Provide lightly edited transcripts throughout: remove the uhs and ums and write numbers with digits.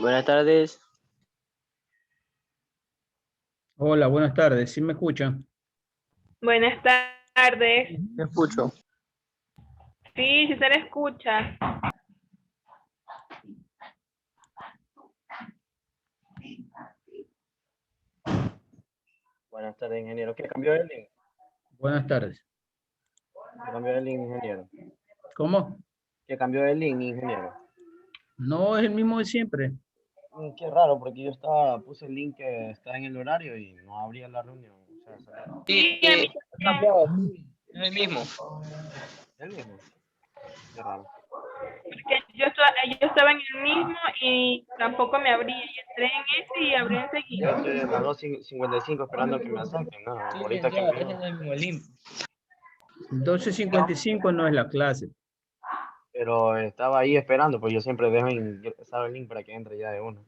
Buenas tardes. Hola, buenas tardes. ¿Sí me escuchan? Buenas tardes. Te escucho. Sí, sí se le escucha. Buenas tardes, ingeniero. ¿Qué cambió el link? Buenas tardes. ¿Qué cambió el link, ingeniero? ¿Cómo? ¿Qué cambió el link, ingeniero? No es el mismo de siempre. Qué raro, porque yo puse el link que está en el horario y no abría la reunión. O sea, salía. Sí, a mí ¿Ha también. cambiado? Sí, es el mismo. ¿El mismo? Qué raro. Porque yo estaba en el mismo y tampoco me abría. Y entré en ese y abrí Yo enseguida. estoy en las 2:55 esperando que me acerquen. No, ahorita que me Es el mismo link. 12:55 no es la clase. pero estaba ahí esperando, pues yo siempre dejo ingresar el link para que entre ya de uno.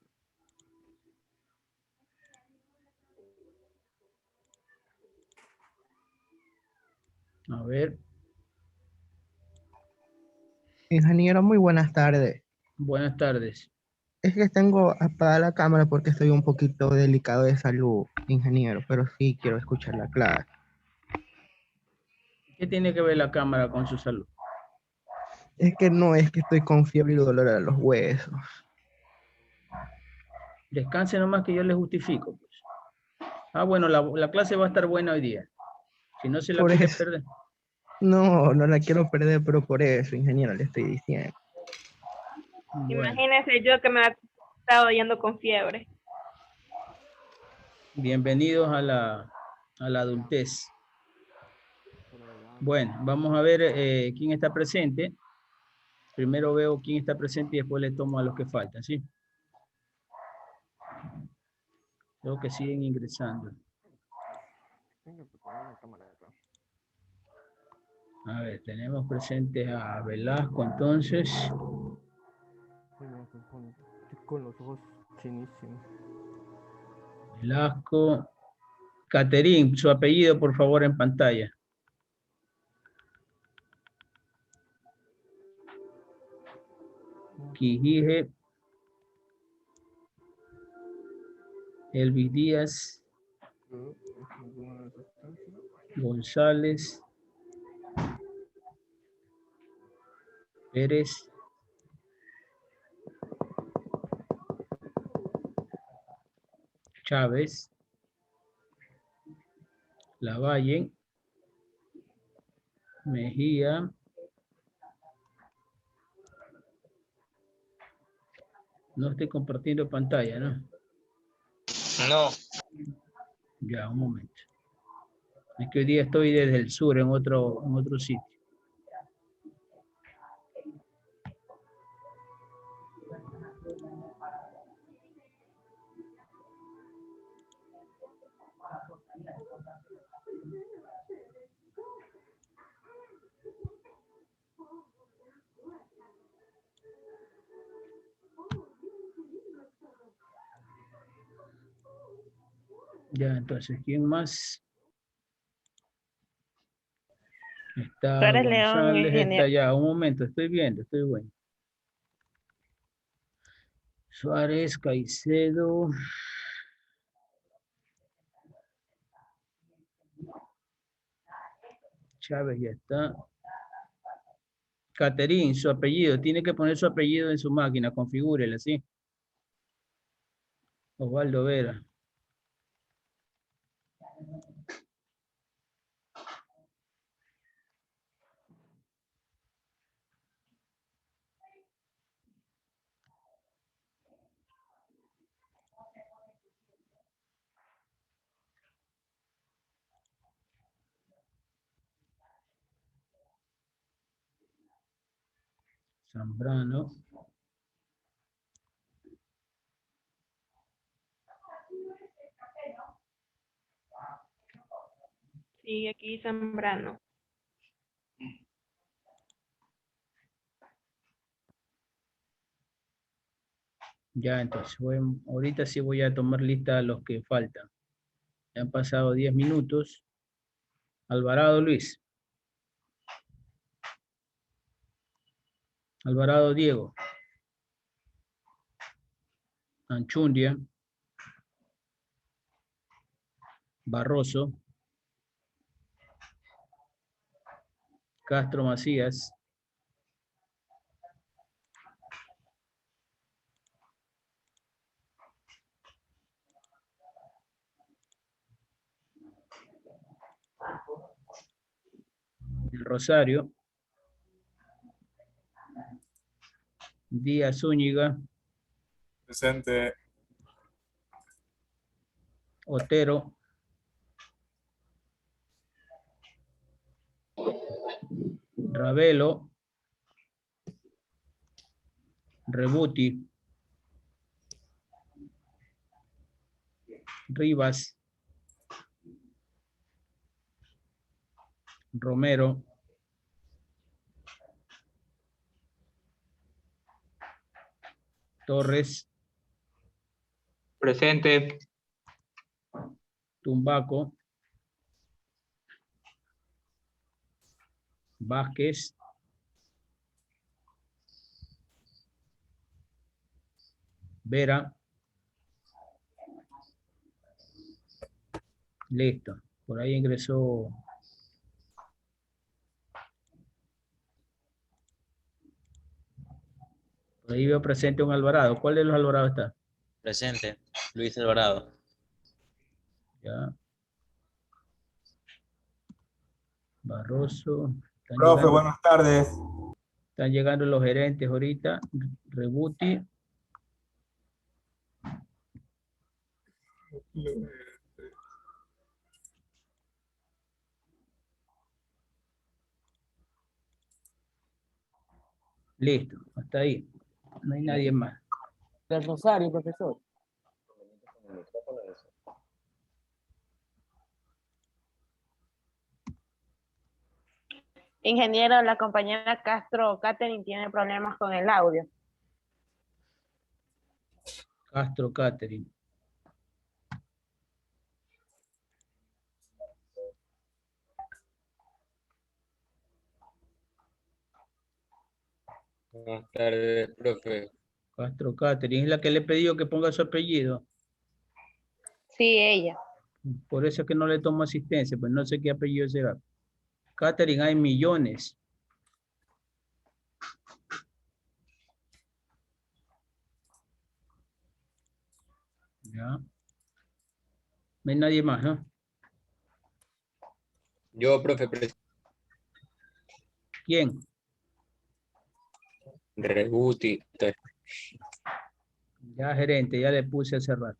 A ver, Ingeniero, muy buenas tardes. buenas tardes. Es que tengo apagada la cámara porque estoy un poquito delicado de salud, ingeniero, pero sí quiero escuchar la clase. ¿Qué tiene que ver la cámara con su salud? Es que no es que estoy con fiebre y dolor a los huesos. Descanse nomás que yo le justifico, pues. Ah, bueno, la clase va a estar buena hoy día. Si no se la Por quiere eso, perder. no la quiero perder, pero por eso, ingeniero, le estoy diciendo. Bueno, Imagínese yo que me ha estado yendo con fiebre. bienvenidos a la adultez. Bueno, vamos a ver quién está presente. Primero veo quién está presente y después le tomo a los que faltan, ¿sí? Creo que siguen ingresando. A ver, tenemos presentes a Velasco, entonces. Estoy con los ojos chinísimos. Velasco. Caterín, su apellido, por favor, en pantalla. Quijije. Elvis Díaz. González. Pérez. Chávez. Lavalle. Mejía. No estoy compartiendo pantalla, ¿no? No. Ya, un momento. Es que hoy día estoy desde el sur, en otro sitio. Ya, entonces, ¿quién más? Está Suárez León, González, está ingeniero. ya. Un momento, estoy viendo, estoy bueno. Suárez, Caicedo. Chávez ya está. Caterín, su apellido. Tiene que poner su apellido en su máquina. Configúrele, ¿sí? Osvaldo Vera. Zambrano. Sí, aquí Zambrano. Ya, entonces, ahorita sí voy a tomar lista a los que faltan. Ya han pasado 10 minutos. Alvarado Luis. Alvarado Diego. Anchundia, Barroso, Castro Macías, Del Rosario, Díaz Zúñiga, Presente. Otero, Ravelo, Rebuti, Rivas, Romero, Torres, Presente. Tumbaco, Vázquez, Vera. Listo. Por ahí ingresó. Por ahí veo presente un Alvarado. ¿Cuál de los Alvarado está? Presente. Luis Alvarado. Ya. Barroso. Profe, buenas tardes. Están llegando los gerentes ahorita. Rebuti. Listo, hasta ahí. No hay nadie más. Del Rosario, profesor. Ingeniero, la compañera Castro Catherine tiene problemas con el audio. Castro Catherine. Buenas tardes, profe. Castro Catherine. Es la que le he pedido que ponga su apellido. Sí, ella. Por eso es que no le tomo asistencia, pues no sé qué apellido será. Catherine, hay millones. Ya. No hay nadie más, ¿no? Yo, profe, ¿Quién? Rebuti. Ya, gerente, ya le puse hace rato.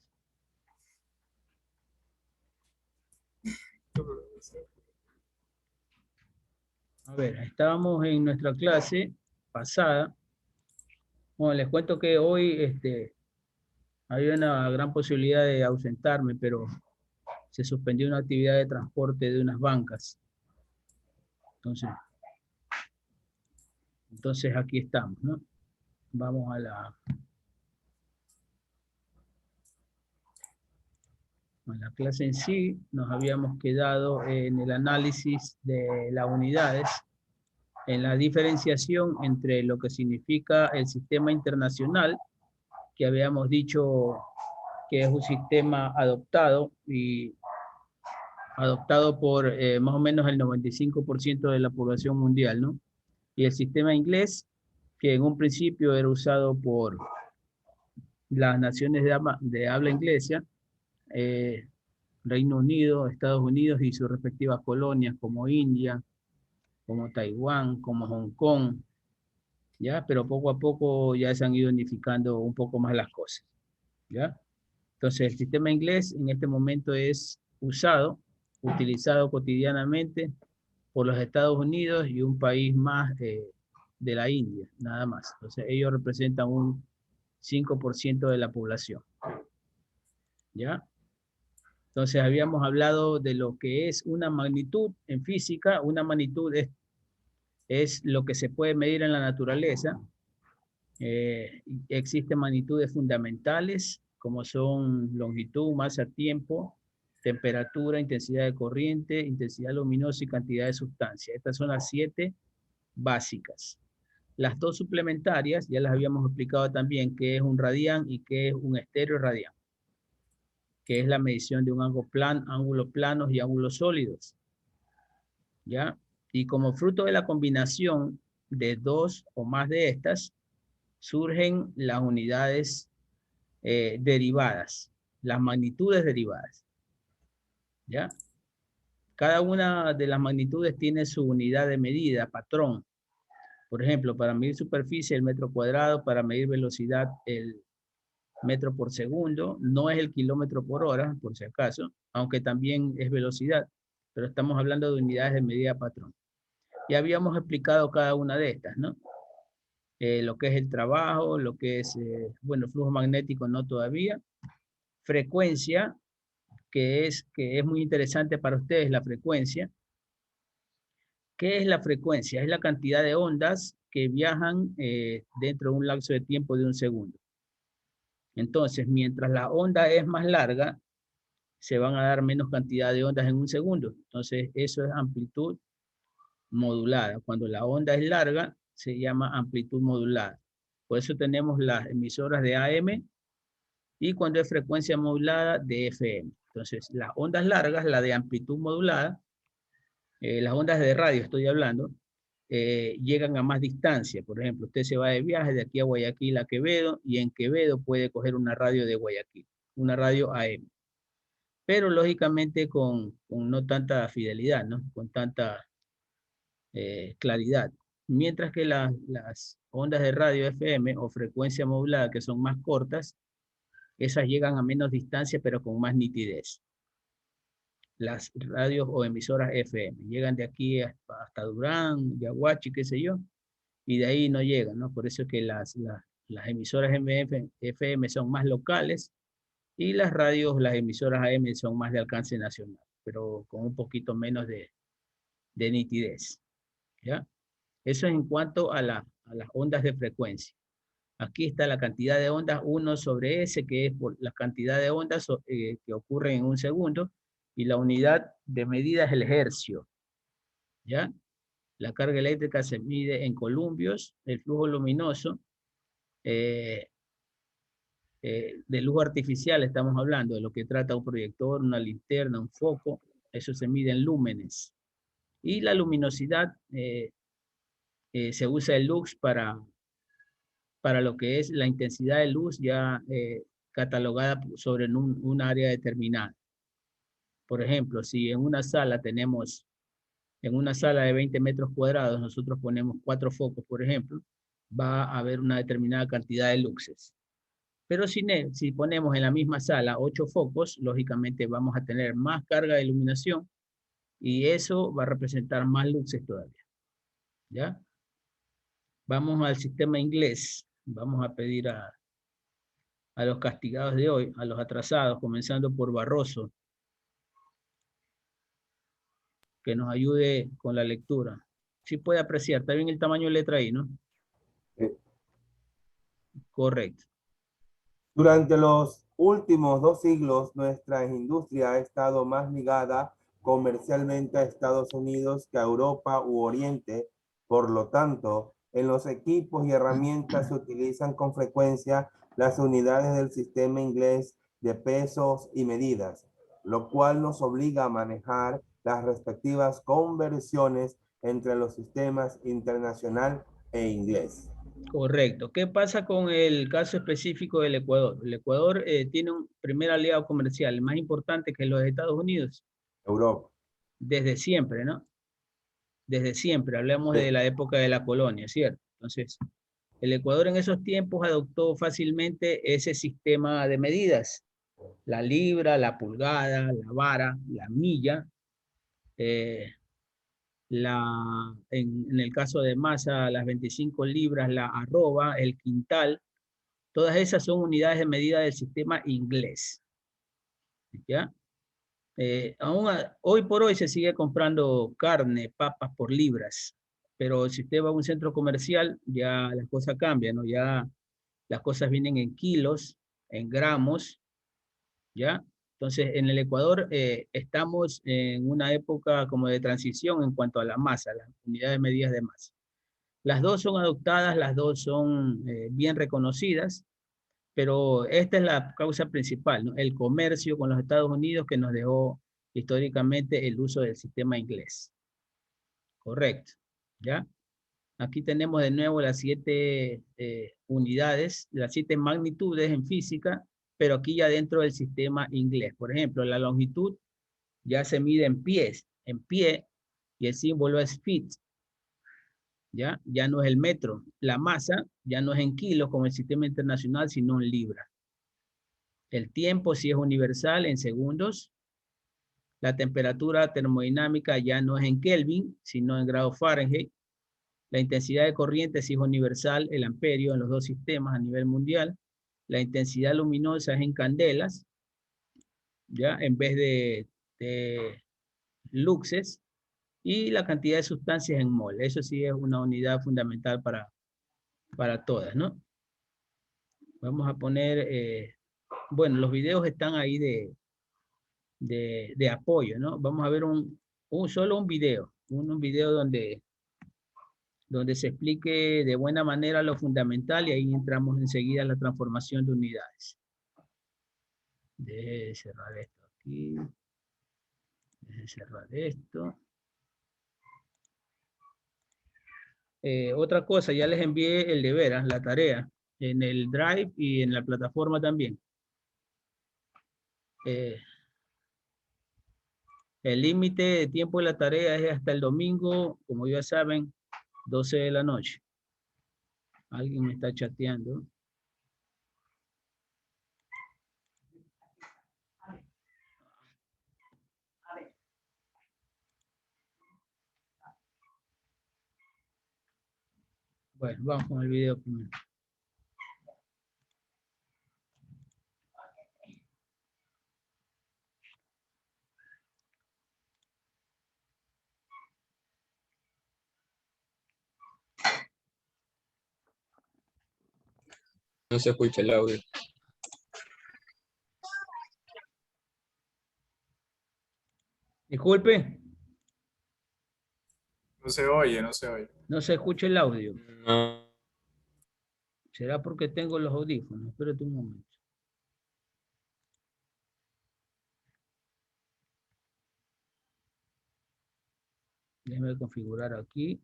A ver, estábamos en nuestra clase pasada. Bueno, les cuento que hoy había una gran posibilidad de ausentarme, pero se suspendió una actividad de transporte de unas bancas. Entonces aquí estamos, ¿no? Vamos a la clase en sí. Nos habíamos quedado en el análisis de las unidades, en la diferenciación entre lo que significa el sistema internacional, que habíamos dicho que es un sistema adoptado por más o menos el 95% de la población mundial, ¿no? Y el sistema inglés, que en un principio era usado por las naciones de habla inglesa, Reino Unido, Estados Unidos y sus respectivas colonias como India, como Taiwán, como Hong Kong, ¿ya? Pero poco a poco ya se han ido unificando un poco más las cosas, ¿ya? Entonces el sistema inglés en este momento es utilizado cotidianamente por los Estados Unidos y un país más de la India, nada más. Entonces ellos representan un 5% de la población, ¿ya? Entonces habíamos hablado de lo que es una magnitud en física. Una magnitud es lo que se puede medir en la naturaleza. Existen magnitudes fundamentales, como son longitud, masa, tiempo, temperatura, intensidad de corriente, intensidad luminosa y cantidad de sustancia. Estas son las 7 básicas. Las dos suplementarias, ya las habíamos explicado también, qué es un radián y qué es un estéreo radián, que es la medición de un ángulo planos y ángulos sólidos. ¿Ya? Y como fruto de la combinación de dos o más de estas, surgen las unidades derivadas, las magnitudes derivadas. ¿Ya? Cada una de las magnitudes tiene su unidad de medida, patrón. Por ejemplo, para medir superficie, el metro cuadrado; para medir velocidad, el metro por segundo. No es el kilómetro por hora, por si acaso, aunque también es velocidad, pero estamos hablando de unidades de medida patrón. Ya habíamos explicado cada una de estas, ¿no? Lo que es el trabajo, lo que es, bueno, flujo magnético no todavía. Frecuencia, que es muy interesante para ustedes, la frecuencia. ¿Qué es la frecuencia? Es la cantidad de ondas que viajan dentro de un lapso de tiempo de 1 segundo. Entonces, mientras la onda es más larga, se van a dar menos cantidad de ondas en 1 segundo. Entonces, eso es amplitud modulada. Cuando la onda es larga, se llama amplitud modulada. Por eso tenemos las emisoras de AM y cuando es frecuencia modulada, de FM. Entonces, las ondas largas, la de amplitud modulada, las ondas de radio estoy hablando, llegan a más distancia. Por ejemplo, usted se va de viaje de aquí a Guayaquil a Quevedo y en Quevedo puede coger una radio de Guayaquil, una radio AM. Pero lógicamente con no tanta fidelidad, ¿no? Con tanta claridad. Mientras que las ondas de radio FM o frecuencia modulada, que son más cortas, esas llegan a menos distancia pero con más nitidez. Las radios o emisoras FM llegan de aquí hasta Durán, Yaguachi, qué sé yo, y de ahí no llegan, ¿no? Por eso es que las emisoras FM son más locales y las radios, las emisoras AM son más de alcance nacional, pero con un poquito menos de nitidez. ¿Ya? Eso es en cuanto a las ondas de frecuencia. Aquí está la cantidad de ondas 1 sobre S, que es por la cantidad de ondas que ocurren en 1 segundo, y la unidad de medida es el hercio. ¿Ya? La carga eléctrica se mide en columpios, el flujo luminoso, de luz artificial estamos hablando, de lo que trata un proyector, una linterna, un foco, eso se mide en lúmenes. Y la luminosidad, se usa el lux para lo que es la intensidad de luz ya catalogada sobre un área determinada. Por ejemplo, si en una sala tenemos, en una sala de 20 metros cuadrados, nosotros ponemos 4 focos, por ejemplo, va a haber una determinada cantidad de luxes. Pero si ponemos en la misma sala 8 focos, lógicamente vamos a tener más carga de iluminación y eso va a representar más luxes todavía. ¿Ya? Vamos al sistema inglés. Vamos a pedir a los castigados de hoy, a los atrasados, comenzando por Barroso, que nos ayude con la lectura. Sí puede apreciar, está bien el tamaño de letra ahí, ¿no? Sí. Correcto. Durante los últimos 2 siglos, nuestra industria ha estado más ligada comercialmente a Estados Unidos que a Europa u Oriente. Por lo tanto, en los equipos y herramientas se utilizan con frecuencia las unidades del sistema inglés de pesos y medidas, lo cual nos obliga a manejar las respectivas conversiones entre los sistemas internacional e inglés. Correcto. ¿Qué pasa con el caso específico del Ecuador? El Ecuador tiene un primer aliado comercial, el más importante, que es los Estados Unidos. Europa. Desde siempre, ¿no? Desde siempre, hablamos de la época de la colonia, ¿cierto? Entonces, el Ecuador en esos tiempos adoptó fácilmente ese sistema de medidas. La libra, la pulgada, la vara, la milla, en el caso de masa, las 25 libras, la arroba, el quintal, todas esas son unidades de medida del sistema inglés. ¿Ya? Hoy por hoy se sigue comprando carne, papas por libras, pero si usted va a un centro comercial, ya las cosas cambian, ¿no? Ya las cosas vienen en kilos, en gramos, ¿ya? Entonces, en el Ecuador estamos en una época como de transición en cuanto a la masa, las unidades de medidas de masa. Las dos son adoptadas, las dos son bien reconocidas, pero esta es la causa principal, ¿no? El comercio con los Estados Unidos que nos dejó históricamente el uso del sistema inglés. Correcto, ¿ya? Aquí tenemos de nuevo las 7 unidades, las 7 magnitudes en física, pero aquí ya dentro del sistema inglés. Por ejemplo, la longitud ya se mide en pies, en pie, y el símbolo es feet. ¿Ya? Ya no es el metro. La masa ya no es en kilos como el sistema internacional, sino en libras. El tiempo sí es universal en segundos. La temperatura termodinámica ya no es en Kelvin, sino en grados Fahrenheit. La intensidad de corriente sí es universal, el amperio en los dos sistemas a nivel mundial. La intensidad luminosa es en candelas, ¿ya? En vez de luxes. Y la cantidad de sustancias en mol. Eso sí es una unidad fundamental para todas, ¿no? Vamos a poner, bueno, los videos están ahí de apoyo, ¿no? Vamos a ver solo un video donde se explique de buena manera lo fundamental y ahí entramos enseguida en la transformación de unidades. Deje de cerrar esto aquí. Deje de cerrar esto. Otra cosa, ya les envié el deber, la tarea, en el Drive y en la plataforma también. El límite de tiempo de la tarea es hasta el domingo, como ya saben, 12 de la noche. Alguien me está chateando. Bueno, vamos con el video primero. No se escucha el audio. Disculpe. No se oye, no se oye. No se escucha el audio. No. ¿Será porque tengo los audífonos? Espérate un momento. Déjame configurar aquí.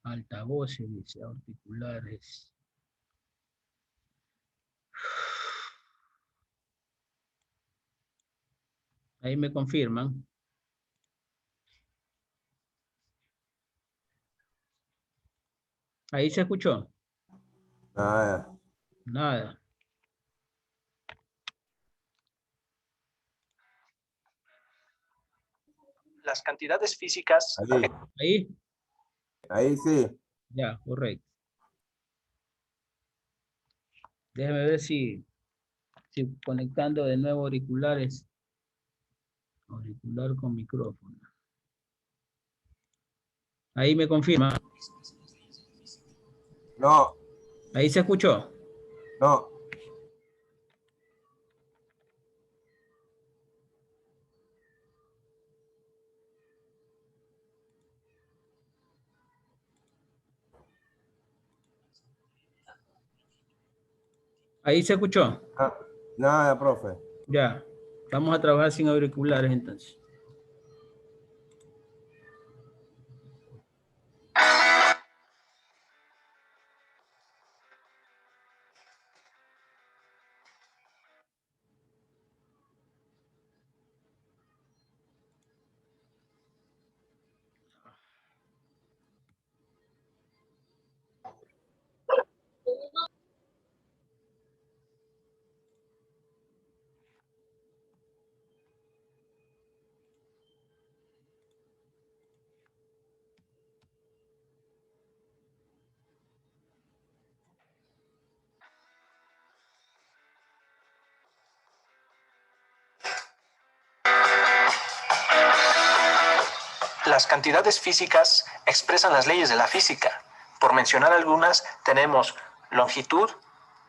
Altavoces, dice, auriculares. Ahí me confirman. Ahí se escuchó. Nada. Nada. Las cantidades físicas. Ahí. Ahí. Ahí sí. Ya, correcto. Déjame ver si conectando de nuevo auriculares. Auricular con micrófono. Ahí me confirma. No. Ahí se escuchó. No. Ahí se escuchó. Nada, profe. Ya. Vamos a trabajar sin auriculares entonces. Las cantidades físicas expresan las leyes de la física. Por mencionar algunas, tenemos longitud,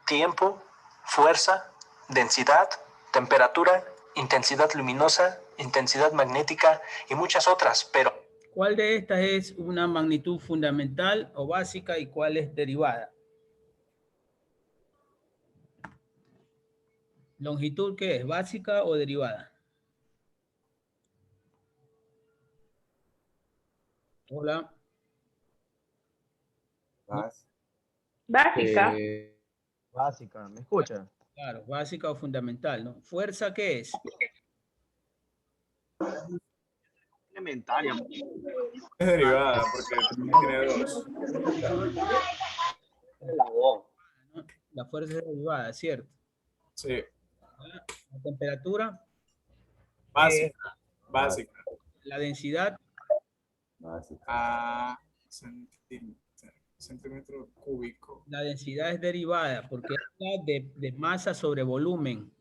tiempo, fuerza, densidad, temperatura, intensidad luminosa intensidad magnética y muchas otras, pero ¿Cuál de estas es una magnitud fundamental o básica y cuál es derivada? ¿Longitud qué es? ¿Básica o derivada? Hola. Básica. Básica, ¿me escucha? Claro, básica o fundamental, ¿no? ¿Fuerza qué es? Elementaria. Es derivada porque tiene dos. Las dos. La fuerza es derivada, ¿cierto? Sí. La temperatura, Básica. Básica. la densidad, A centímetro cúbico. la densidad es derivada porque habla de masa sobre volumen.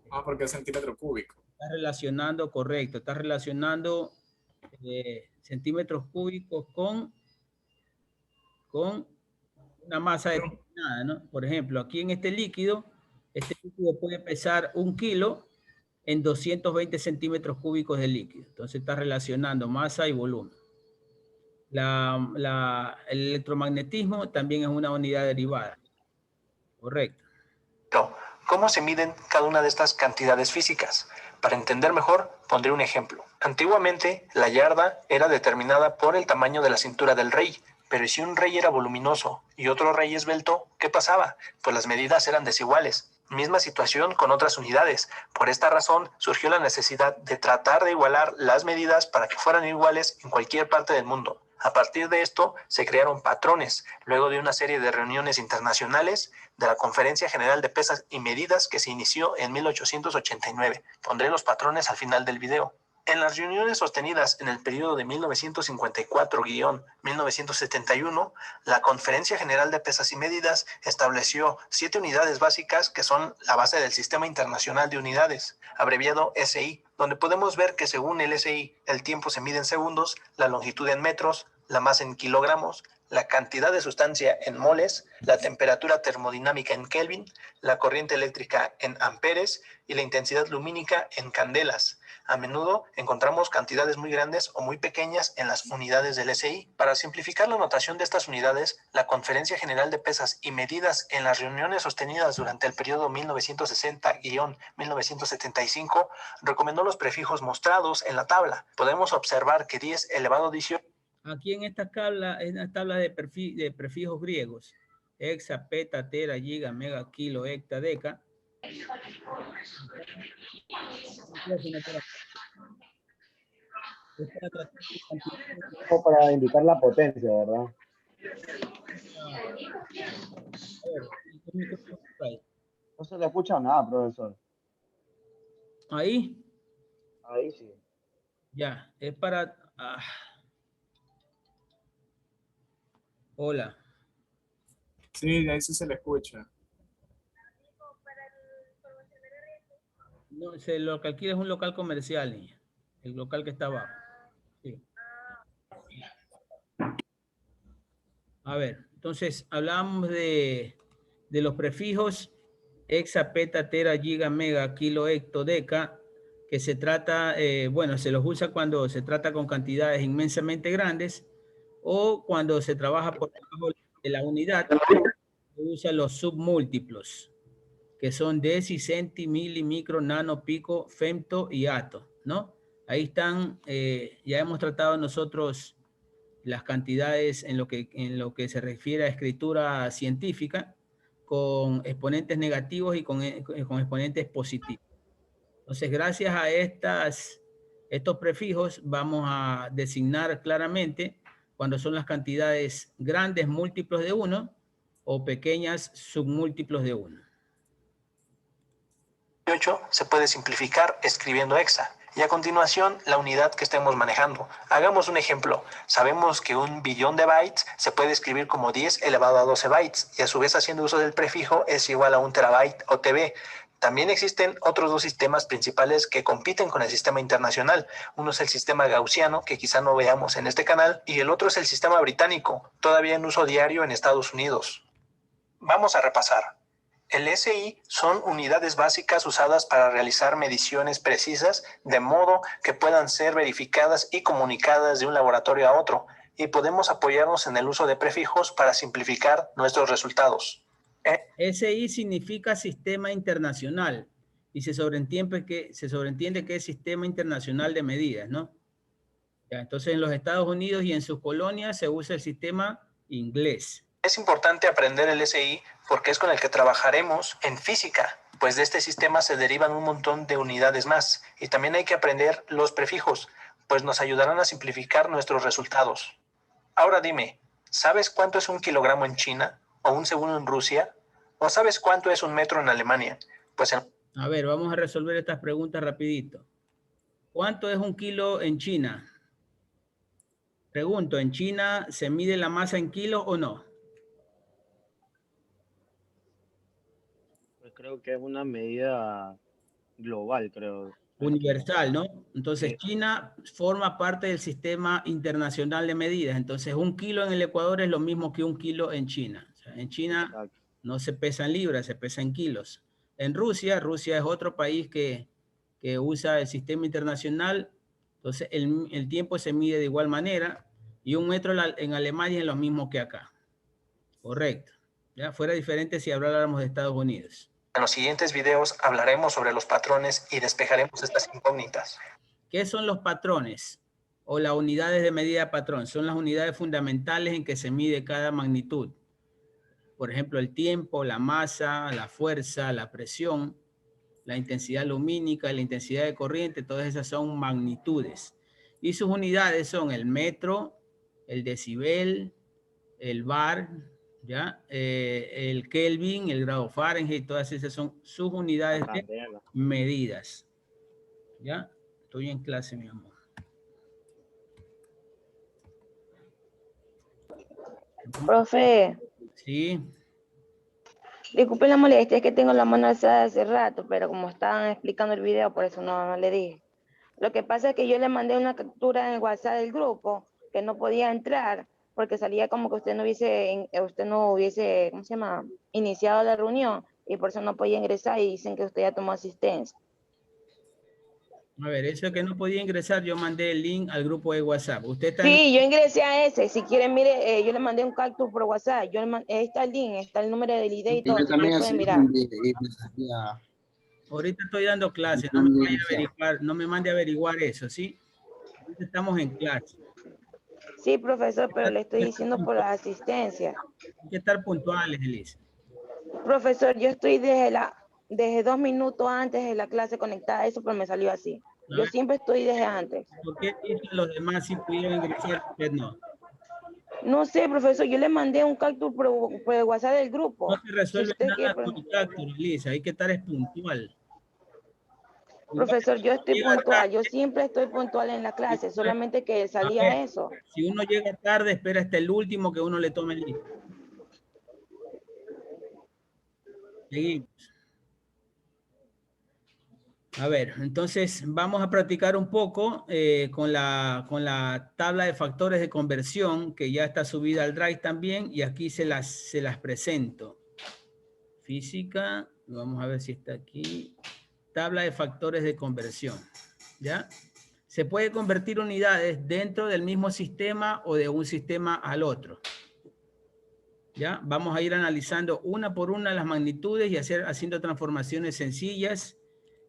Ah, porque es centímetro cúbico. Está relacionando, correcto, está relacionando centímetros cúbicos con una masa determinada, ¿no? Por ejemplo, aquí en este líquido puede pesar 1 kilo en 220 centímetros cúbicos de líquido. Entonces está relacionando masa y volumen. El electromagnetismo también es una unidad derivada. Correcto. ¿cómo se miden cada una de estas cantidades físicas? Para entender mejor, pondré un ejemplo. Antiguamente, la yarda era determinada por el tamaño de la cintura del rey, pero si un rey era voluminoso y otro rey esbelto, ¿qué pasaba? Pues las medidas eran desiguales. Misma situación con otras unidades. Por esta razón, surgió la necesidad de tratar de igualar las medidas para que fueran iguales en cualquier parte del mundo. A partir de esto, se crearon patrones, luego de una serie de reuniones internacionales de la Conferencia General de Pesas y Medidas que se inició en 1889. Pondré los patrones al final del video. En las reuniones sostenidas en el periodo de 1954-1971, la Conferencia General de Pesas y Medidas estableció 7 unidades básicas que son la base del Sistema Internacional de Unidades, abreviado SI, donde podemos ver que según el SI, el tiempo se mide en segundos, la longitud en metros, la masa en kilogramos, la cantidad de sustancia en moles, la temperatura termodinámica en Kelvin, la corriente eléctrica en amperes y la intensidad lumínica en candelas. A menudo encontramos cantidades muy grandes o muy pequeñas en las unidades del SI. Para simplificar la notación de estas unidades, la Conferencia General de Pesas y Medidas en las reuniones sostenidas durante el periodo 1960-1975 recomendó los prefijos mostrados en la tabla. Podemos observar que 10 elevado a 18. Aquí en esta tabla de prefijos griegos, hexa, peta, tera, giga, mega, kilo, hecta, deca. Para indicar la potencia, ¿verdad? No se le escucha nada, profesor. Ahí. Ahí sí. Ya, es para... Hola. Sí, ahí sí se le escucha. No, lo que alquila es un local comercial, niña. El local que está abajo. Sí. A ver, entonces hablábamos de los prefijos hexa, peta, tera, giga, mega, kilo, hecto, deca, que se trata, bueno, se los usa cuando se trata con cantidades inmensamente grandes o cuando se trabaja por debajo de la unidad, se usan los submúltiplos, que son deci, centi, mili, micro, nano, pico, femto y ato, ¿no? Ahí están, ya hemos tratado nosotros las cantidades en lo que se refiere a escritura científica, con exponentes negativos y con exponentes positivos. Entonces, gracias a estos prefijos, vamos a designar claramente cuando son las cantidades grandes múltiplos de 1 o pequeñas submúltiplos de 1. Se puede simplificar escribiendo hexa. Y a continuación, la unidad que estemos manejando. Hagamos un ejemplo. Sabemos que 1 billón de bytes se puede escribir como 10 elevado a 12 bytes, y a su vez haciendo uso del prefijo es igual a 1 terabyte o TB. También existen otros 2 sistemas principales que compiten con el sistema internacional. Uno es el sistema gaussiano, que quizá no veamos en este canal, y el otro es el sistema británico, todavía en uso diario en Estados Unidos. Vamos a repasar. El SI son unidades básicas usadas para realizar mediciones precisas de modo que puedan ser verificadas y comunicadas de un laboratorio a otro, y podemos apoyarnos en el uso de prefijos para simplificar nuestros resultados. SI significa Sistema Internacional y se sobreentiende que es Sistema Internacional de Medidas, ¿no? Ya, entonces en los Estados Unidos y en sus colonias se usa el sistema inglés. Es importante aprender el SI porque es con el que trabajaremos en física, pues de este sistema se derivan un montón de unidades más, y también hay que aprender los prefijos, pues nos ayudarán a simplificar nuestros resultados. Ahora dime, ¿sabes cuánto es 1 kilogramo en China? ¿O 1 segundo en Rusia? ¿O sabes cuánto es 1 metro en Alemania? Pues A ver, vamos a resolver estas preguntas rapidito. ¿Cuánto es 1 kilo en China? Pregunto, ¿en China se mide la masa en kilos o no? Pues creo que es una medida global, creo. Universal, ¿no? Entonces, Sí. China forma parte del Sistema Internacional de Medidas. Entonces, 1 kilo en el Ecuador es lo mismo que 1 kilo en China. O sea, en China Exacto. no se pesa en libras, se pesa en kilos. En Rusia es otro país que usa el sistema internacional. Entonces, el tiempo se mide de igual manera. Y 1 metro en Alemania es lo mismo que acá. Correcto. Ya fuera diferente si habláramos de Estados Unidos. En los siguientes videos hablaremos sobre los patrones y despejaremos estas incógnitas. ¿Qué son los patrones o las unidades de medida de patrón? Son las unidades fundamentales en que se mide cada magnitud. Por ejemplo, el tiempo, la masa, la fuerza, la presión, la intensidad lumínica, la intensidad de corriente, todas esas son magnitudes. Y sus unidades son el metro, el decibel, el bar, ¿ya? El Kelvin, el grado Fahrenheit, todas esas son sus unidades de medidas. ¿Ya? Estoy en clase, mi amor. Profe. Sí. Disculpe la molestia, es que tengo la mano alzada hace rato, pero como estaban explicando el video, por eso no le dije. Lo que pasa es que yo le mandé una captura en el WhatsApp del grupo, que no podía entrar, porque salía como que usted no hubiese, ¿cómo se llama?, iniciado la reunión, y por eso no podía ingresar, y dicen que usted ya tomó asistencia. A ver, eso que no podía ingresar, yo mandé el link al grupo de WhatsApp. ¿Usted está Sí, yo ingresé a ese. Si quieren, mire, yo le mandé un capture por WhatsApp. Ahí está el link, está el número del ID y todo. Pueden mirar. Ahorita estoy dando clase, no me vaya a averiguar, no me mande a averiguar eso, ¿sí? Ahorita estamos en clase. Sí, profesor, pero le estoy diciendo por la asistencia. Hay que estar puntuales, Elisa. Profesor, yo estoy desde 2 minutos antes de la clase conectada a eso, pero me salió así. Yo siempre estoy desde antes. ¿Por qué dicen los demás si pudieron ingresar, usted no? No sé, profesor, yo le mandé un capture por el WhatsApp del grupo. No se resuelve nada con capture, Elisa, hay que estar puntual. Profesor, yo estoy puntual, yo siempre estoy puntual en la clase, solamente que salía eso. Si uno llega tarde, espera hasta el último que uno le tome el link. Seguimos. A ver, entonces vamos a practicar un poco con la tabla de factores de conversión que ya está subida al Drive también y aquí se las presento. Física, vamos a ver si está aquí. Tabla de factores de conversión, ¿ya? Se puede convertir unidades dentro del mismo sistema o de un sistema al otro. ¿Ya? Vamos a ir analizando una por una las magnitudes y haciendo transformaciones sencillas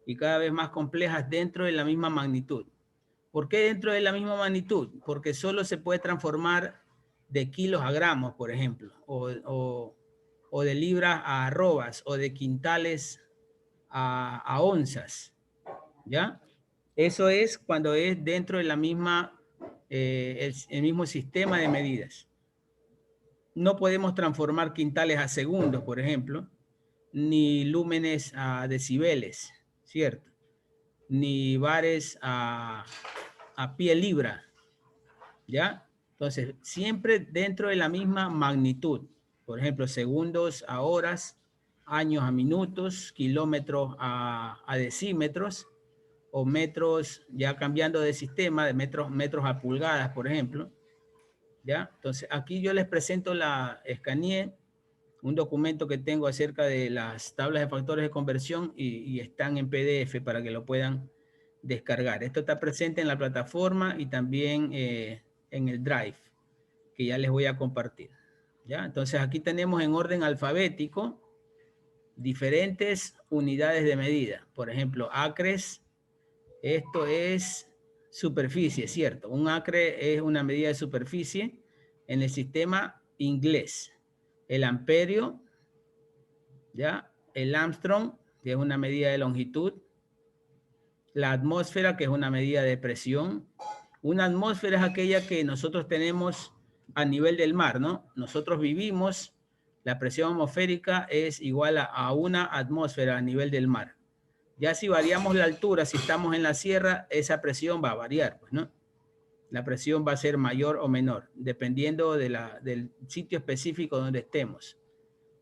y cada vez más complejas dentro de la misma magnitud. ¿Por qué dentro de la misma magnitud? Porque solo se puede transformar de kilos a gramos, por ejemplo, o de libras a arrobas, o de quintales a onzas, ¿ya? Eso es cuando es dentro de la misma, el mismo sistema de medidas. No podemos transformar quintales a segundos, por ejemplo, ni lúmenes a decibeles, ¿cierto? Ni bares a pie libra, ¿ya? Entonces, siempre dentro de la misma magnitud. Por ejemplo, segundos a horas, años a minutos, kilómetros a decímetros, o metros, ya cambiando de sistema, de metros a pulgadas, por ejemplo. ¿Ya? Entonces, aquí yo les presento la escanee un documento que tengo acerca de las tablas de factores de conversión y están en PDF para que lo puedan descargar. Esto está presente en la plataforma y también en el Drive, que ya les voy a compartir. ¿Ya? Entonces aquí tenemos en orden alfabético diferentes unidades de medida. Por ejemplo, acres, esto es superficie, ¿cierto? Un acre es una medida de superficie en el sistema inglés. El amperio, ¿ya? El Armstrong, que es una medida de longitud. La atmósfera, que es una medida de presión. Una atmósfera es aquella que nosotros tenemos a nivel del mar, ¿no? Nosotros vivimos, la presión atmosférica es igual a una atmósfera a nivel del mar. Ya si variamos la altura, si estamos en la sierra, esa presión va a variar, pues, ¿no? La presión va a ser mayor o menor, dependiendo del sitio específico donde estemos.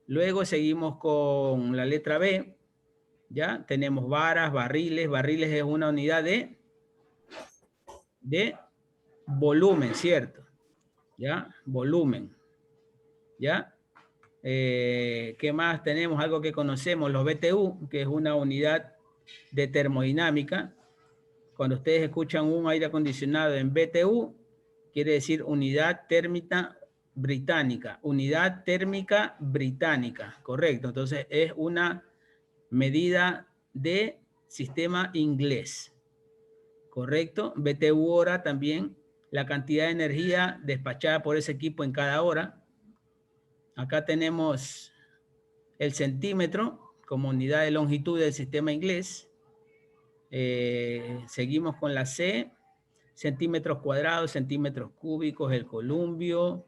Luego seguimos con la letra B. Ya tenemos varas, barriles. Barriles es una unidad de volumen, ¿cierto? ¿Ya? Volumen. ¿Ya? ¿Qué más tenemos? Algo que conocemos, los BTU, que es una unidad de termodinámica. Cuando ustedes escuchan un aire acondicionado en BTU, quiere decir unidad térmica británica. Unidad térmica británica, correcto. Entonces es una medida de sistema inglés, correcto. BTU hora también, la cantidad de energía despachada por ese equipo en cada hora. Acá tenemos el centímetro como unidad de longitud del sistema inglés. Seguimos con la C, centímetros cuadrados, centímetros cúbicos, el columbio,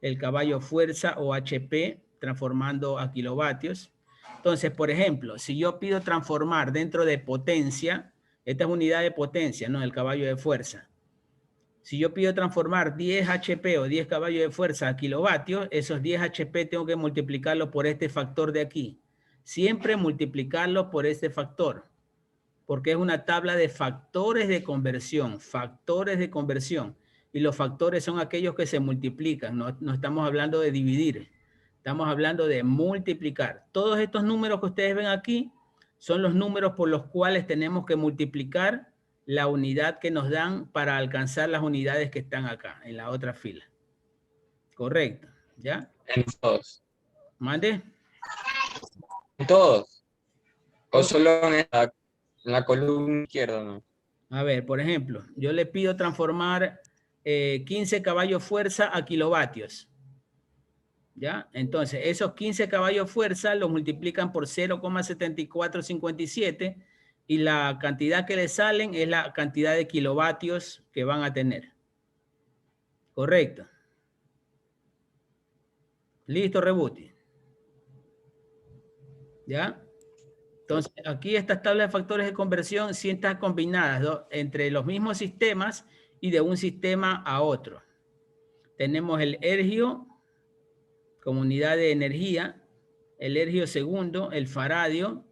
el caballo fuerza o HP, transformando a kilovatios. Entonces, por ejemplo, si yo pido transformar dentro de potencia, esta es unidad de potencia, ¿no? El caballo de fuerza. Si yo pido transformar 10 HP o 10 caballos de fuerza a kilovatios, esos 10 HP tengo que multiplicarlo por este factor de aquí. Siempre multiplicarlo por este factor, porque es una tabla de factores de conversión, factores de conversión. Y los factores son aquellos que se multiplican, no estamos hablando de dividir, estamos hablando de multiplicar. Todos estos números que ustedes ven aquí son los números por los cuales tenemos que multiplicar la unidad que nos dan para alcanzar las unidades que están acá, en la otra fila. Correcto, ¿ya? En todos. ¿Mande? En todos. O solo en la columna izquierda, ¿no? A ver, por ejemplo, yo le pido transformar 15 caballos fuerza a kilovatios. ¿Ya? Entonces, esos 15 caballos fuerza los multiplican por 0,7457 y la cantidad que le salen es la cantidad de kilovatios que van a tener. Correcto. Listo, Rebuti. ¿Ya? Entonces, aquí estas tablas de factores de conversión sí están combinadas, ¿no? Entre los mismos sistemas y de un sistema a otro. Tenemos el ergio como unidad de energía, el ergio segundo, el faradio,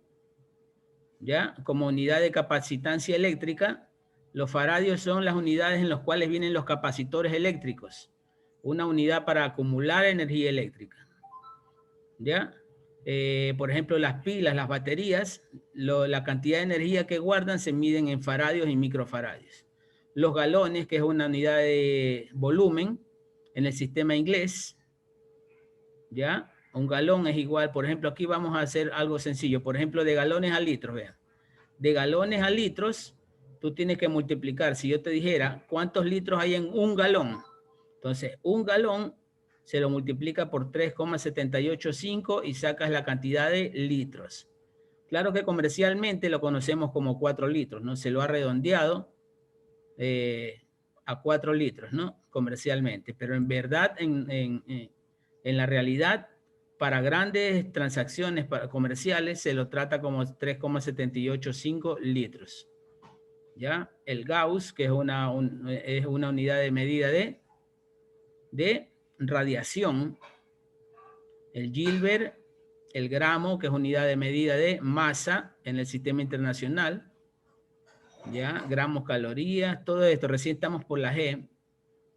¿ya? Como unidad de capacitancia eléctrica. Los faradios son las unidades en las cuales vienen los capacitores eléctricos. Una unidad para acumular energía eléctrica, ¿ya? Por ejemplo, las pilas, las baterías, la cantidad de energía que guardan se miden en faradios y microfaradios. Los galones, que es una unidad de volumen en el sistema inglés, ¿ya? Un galón es igual, por ejemplo, aquí vamos a hacer algo sencillo, por ejemplo, de galones a litros, vean. De galones a litros, tú tienes que multiplicar. Si yo te dijera, ¿cuántos litros hay en un galón? Entonces, un galón se lo multiplica por 3,785 y sacas la cantidad de litros. Claro que comercialmente lo conocemos como 4 litros, ¿no? Se lo ha redondeado a 4 litros, ¿no? Comercialmente. Pero en verdad, en la realidad, para grandes transacciones comerciales, se lo trata como 3,785 litros. ¿Ya? El Gauss, que es una unidad de medida de radiación. El Gilbert, el gramo, que es unidad de medida de masa en el sistema internacional. ¿Ya? Gramos, calorías, todo esto. Recién estamos por la G.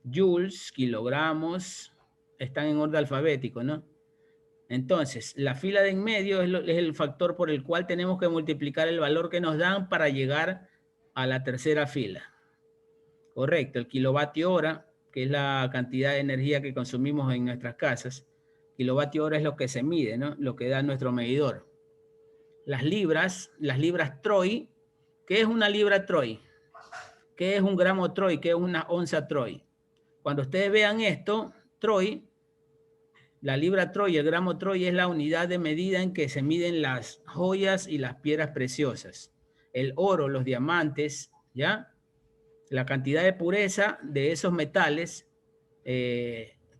Joules, kilogramos, están en orden alfabético, ¿no? Entonces, la fila de en medio es el factor por el cual tenemos que multiplicar el valor que nos dan para llegar a la tercera fila. Correcto, el kilovatio hora, que es la cantidad de energía que consumimos en nuestras casas. Kilovatio hora es lo que se mide, ¿no? Lo que da nuestro medidor. Las libras troy. ¿Qué es una libra troy? ¿Qué es un gramo troy? ¿Qué es una onza troy? Cuando ustedes vean esto, troy, la libra troy, el gramo troy es la unidad de medida en que se miden las joyas y las piedras preciosas. El oro, los diamantes, ¿ya? La cantidad de pureza de esos metales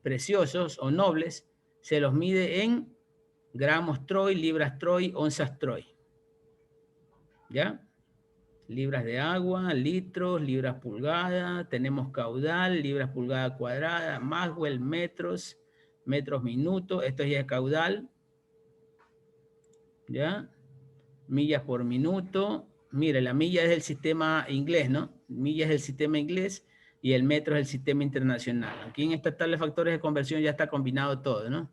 preciosos o nobles se los mide en gramos troy, libras troy, onzas troy. ¿Ya? Libras de agua, litros, libras pulgada, tenemos caudal, libras pulgada cuadrada, Maxwell, metros, metros minutos, esto ya es caudal. ¿Ya? Millas por minuto. Mire, la milla es el sistema inglés, ¿no? Milla es el sistema inglés y el metro es el sistema internacional. Aquí en esta tabla de factores de conversión ya está combinado todo, ¿no?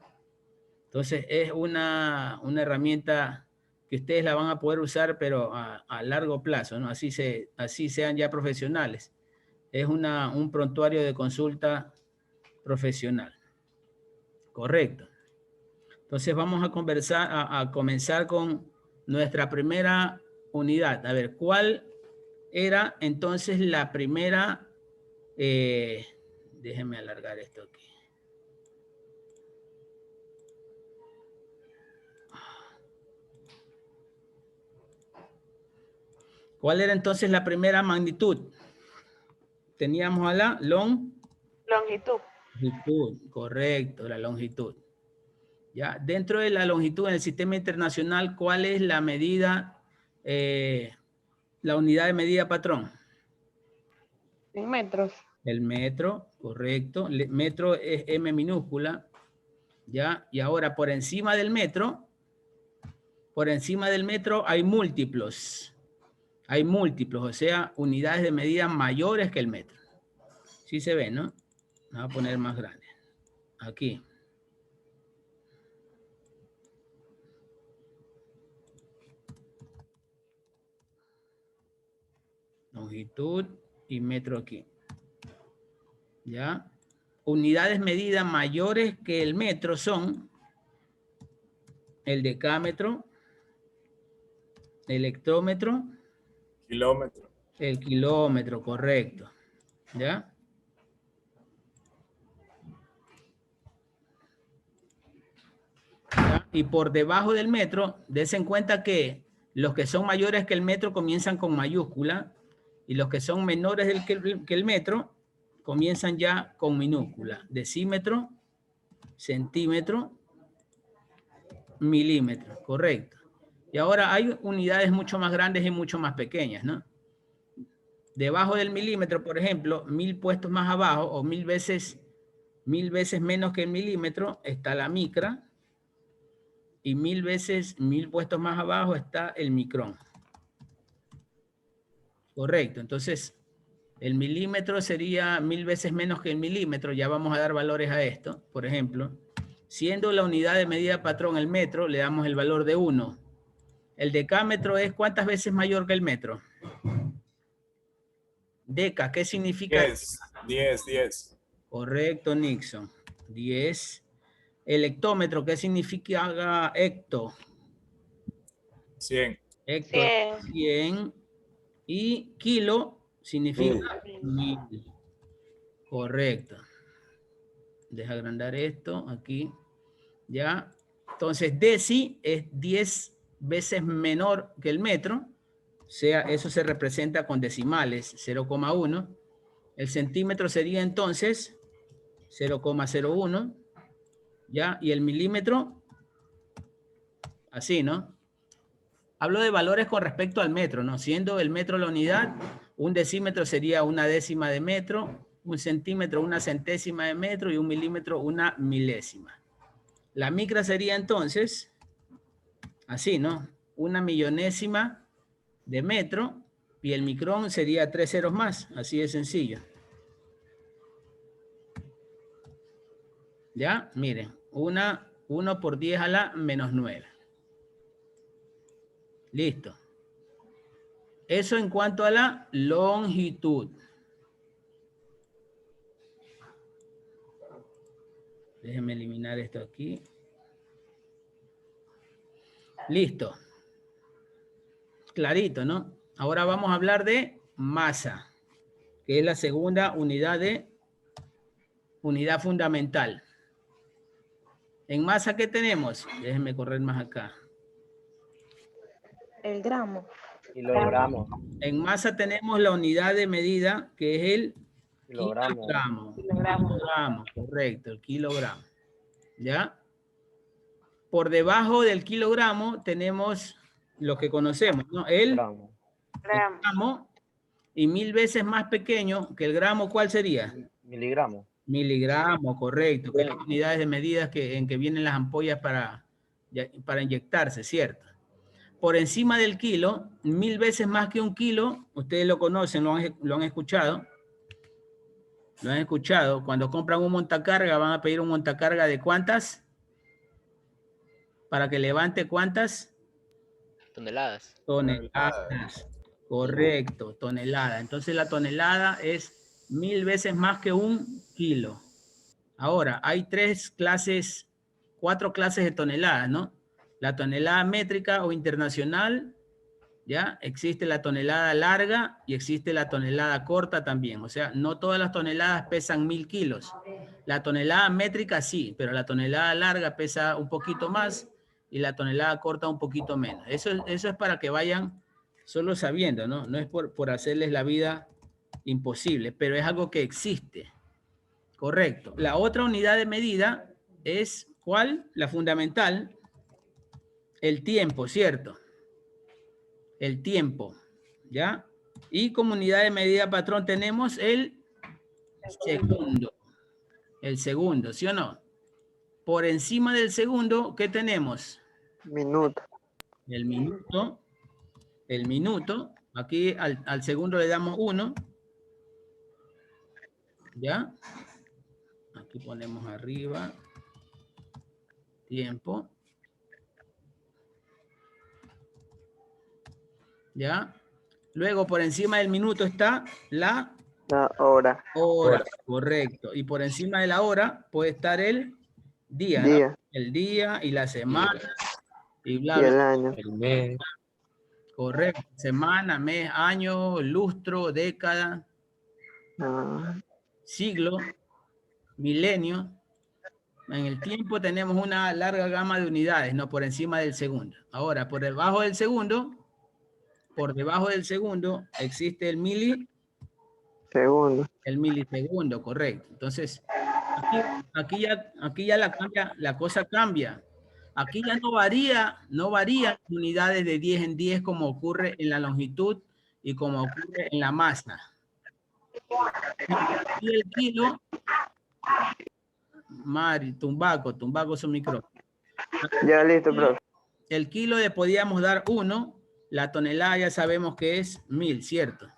Entonces es una herramienta que ustedes la van a poder usar, pero a largo plazo, ¿no? Así sean ya profesionales. Es un prontuario de consulta profesional. Correcto. Entonces vamos a comenzar con nuestra primera unidad. A ver, ¿cuál era entonces la primera? Déjenme alargar esto aquí. ¿Cuál era entonces la primera magnitud? Teníamos a la Longitud. longitud, correcto, la longitud. Ya, dentro de la longitud en el sistema internacional, ¿cuál es la medida, la unidad de medida patrón? En metros. El metro, correcto. Metro es M minúscula. Ya, y ahora por encima del metro hay múltiplos. Hay múltiplos, o sea, unidades de medida mayores que el metro. Sí se ve, ¿no? Vamos a poner más grande. Aquí. Longitud y metro aquí. ¿Ya? Unidades medidas mayores que el metro son el decámetro, el hectómetro, Kilómetro. el kilómetro, correcto. ¿Ya? ¿Ya? Y por debajo del metro, dense en cuenta que los que son mayores que el metro comienzan con mayúscula y los que son menores que el metro comienzan ya con minúscula. Decímetro, centímetro, milímetro, correcto. Y ahora hay unidades mucho más grandes y mucho más pequeñas, ¿no? Debajo del milímetro, por ejemplo, 1000 puestos más abajo o 1000 veces menos que el milímetro está la micra y 1000 puestos más abajo está el micrón. Correcto, entonces el milímetro sería 1000 veces menos que el milímetro, ya vamos a dar valores a esto, por ejemplo, siendo la unidad de medida patrón el metro, le damos el valor de 1. El decámetro es ¿cuántas veces mayor que el metro? Deca, ¿qué significa? 10. Correcto, Nixon. 10. El hectómetro, ¿qué significa hecto? 100. Hecto, 100. Y kilo significa 1000. Correcto. Deja agrandar esto aquí. Ya. Entonces, deci es 10 veces menor que el metro. O sea, eso se representa con decimales, 0,1. El centímetro sería entonces 0,01. ¿Ya? Y el milímetro, así, ¿no? Hablo de valores con respecto al metro, ¿no? Siendo el metro la unidad, un decímetro sería una décima de metro, un centímetro una centésima de metro y un milímetro una milésima. La micra sería entonces, así, ¿no? Una millonésima de metro y el micrón sería 3 ceros más, así de sencillo. ¿Ya? Miren, una 1 por 10 a la menos 9. Listo. Eso en cuanto a la longitud. Déjenme eliminar esto aquí. Listo. Clarito, ¿no? Ahora vamos a hablar de masa, que es la segunda unidad fundamental. En masa, ¿qué tenemos? Déjenme correr más acá. El gramo. Kilogramos. En masa tenemos la unidad de medida, que es el Kilogramo. Kilogramo, correcto, el kilogramo. ¿Ya? Por debajo del kilogramo tenemos lo que conocemos, ¿no? El gramo, y 1000 veces más pequeño que el gramo, ¿cuál sería? Miligramo. Miligramo, correcto, que es las unidades de medidas en que vienen las ampollas para inyectarse, ¿cierto? Por encima del kilo, 1000 veces más que un kilo, ustedes lo conocen, lo han escuchado. Lo han escuchado. Cuando compran un montacarga, van a pedir un montacarga de ¿cuántas? Para que levante ¿cuántas? Toneladas. Toneladas. Correcto, tonelada. Entonces la tonelada es 1000 veces más que un kilo. Ahora, hay 4 clases de toneladas, ¿no? La tonelada métrica o internacional, ¿ya? Existe la tonelada larga y existe la tonelada corta también. O sea, no todas las toneladas pesan 1000 kilos. La tonelada métrica sí, pero la tonelada larga pesa un poquito más y la tonelada corta un poquito menos. Eso es para que vayan solo sabiendo, ¿no? No es por hacerles la vida imposible, pero es algo que existe. Correcto. La otra unidad de medida es, ¿cuál? La fundamental. El tiempo, ¿cierto? El tiempo, ¿ya? Y como unidad de medida, patrón, tenemos el segundo. El segundo, ¿sí o no? Por encima del segundo, ¿qué tenemos? Minuto. El minuto. El minuto. Aquí al segundo le damos 1. ¿Ya? Aquí ponemos arriba. Tiempo. ¿Ya? Luego, por encima del minuto está la hora. Hora, correcto. Y por encima de la hora puede estar el día, Día. ¿no? El día y la semana y bla, Y el bla. año. El mes. Correcto. Semana, mes, año, lustro, década, siglo, milenio. En el tiempo tenemos una larga gama de unidades, ¿no? Por encima del segundo. Ahora, por debajo del segundo existe el milisegundo, correcto. Entonces, aquí ya la cosa cambia. Aquí ya no varía unidades de 10 en 10 como ocurre en la longitud y como ocurre en la masa. Y el kilo, Mari, tumbaco su micrófono. Ya listo, profe. El kilo le podíamos dar 1, la tonelada ya sabemos que es 1000, ¿cierto?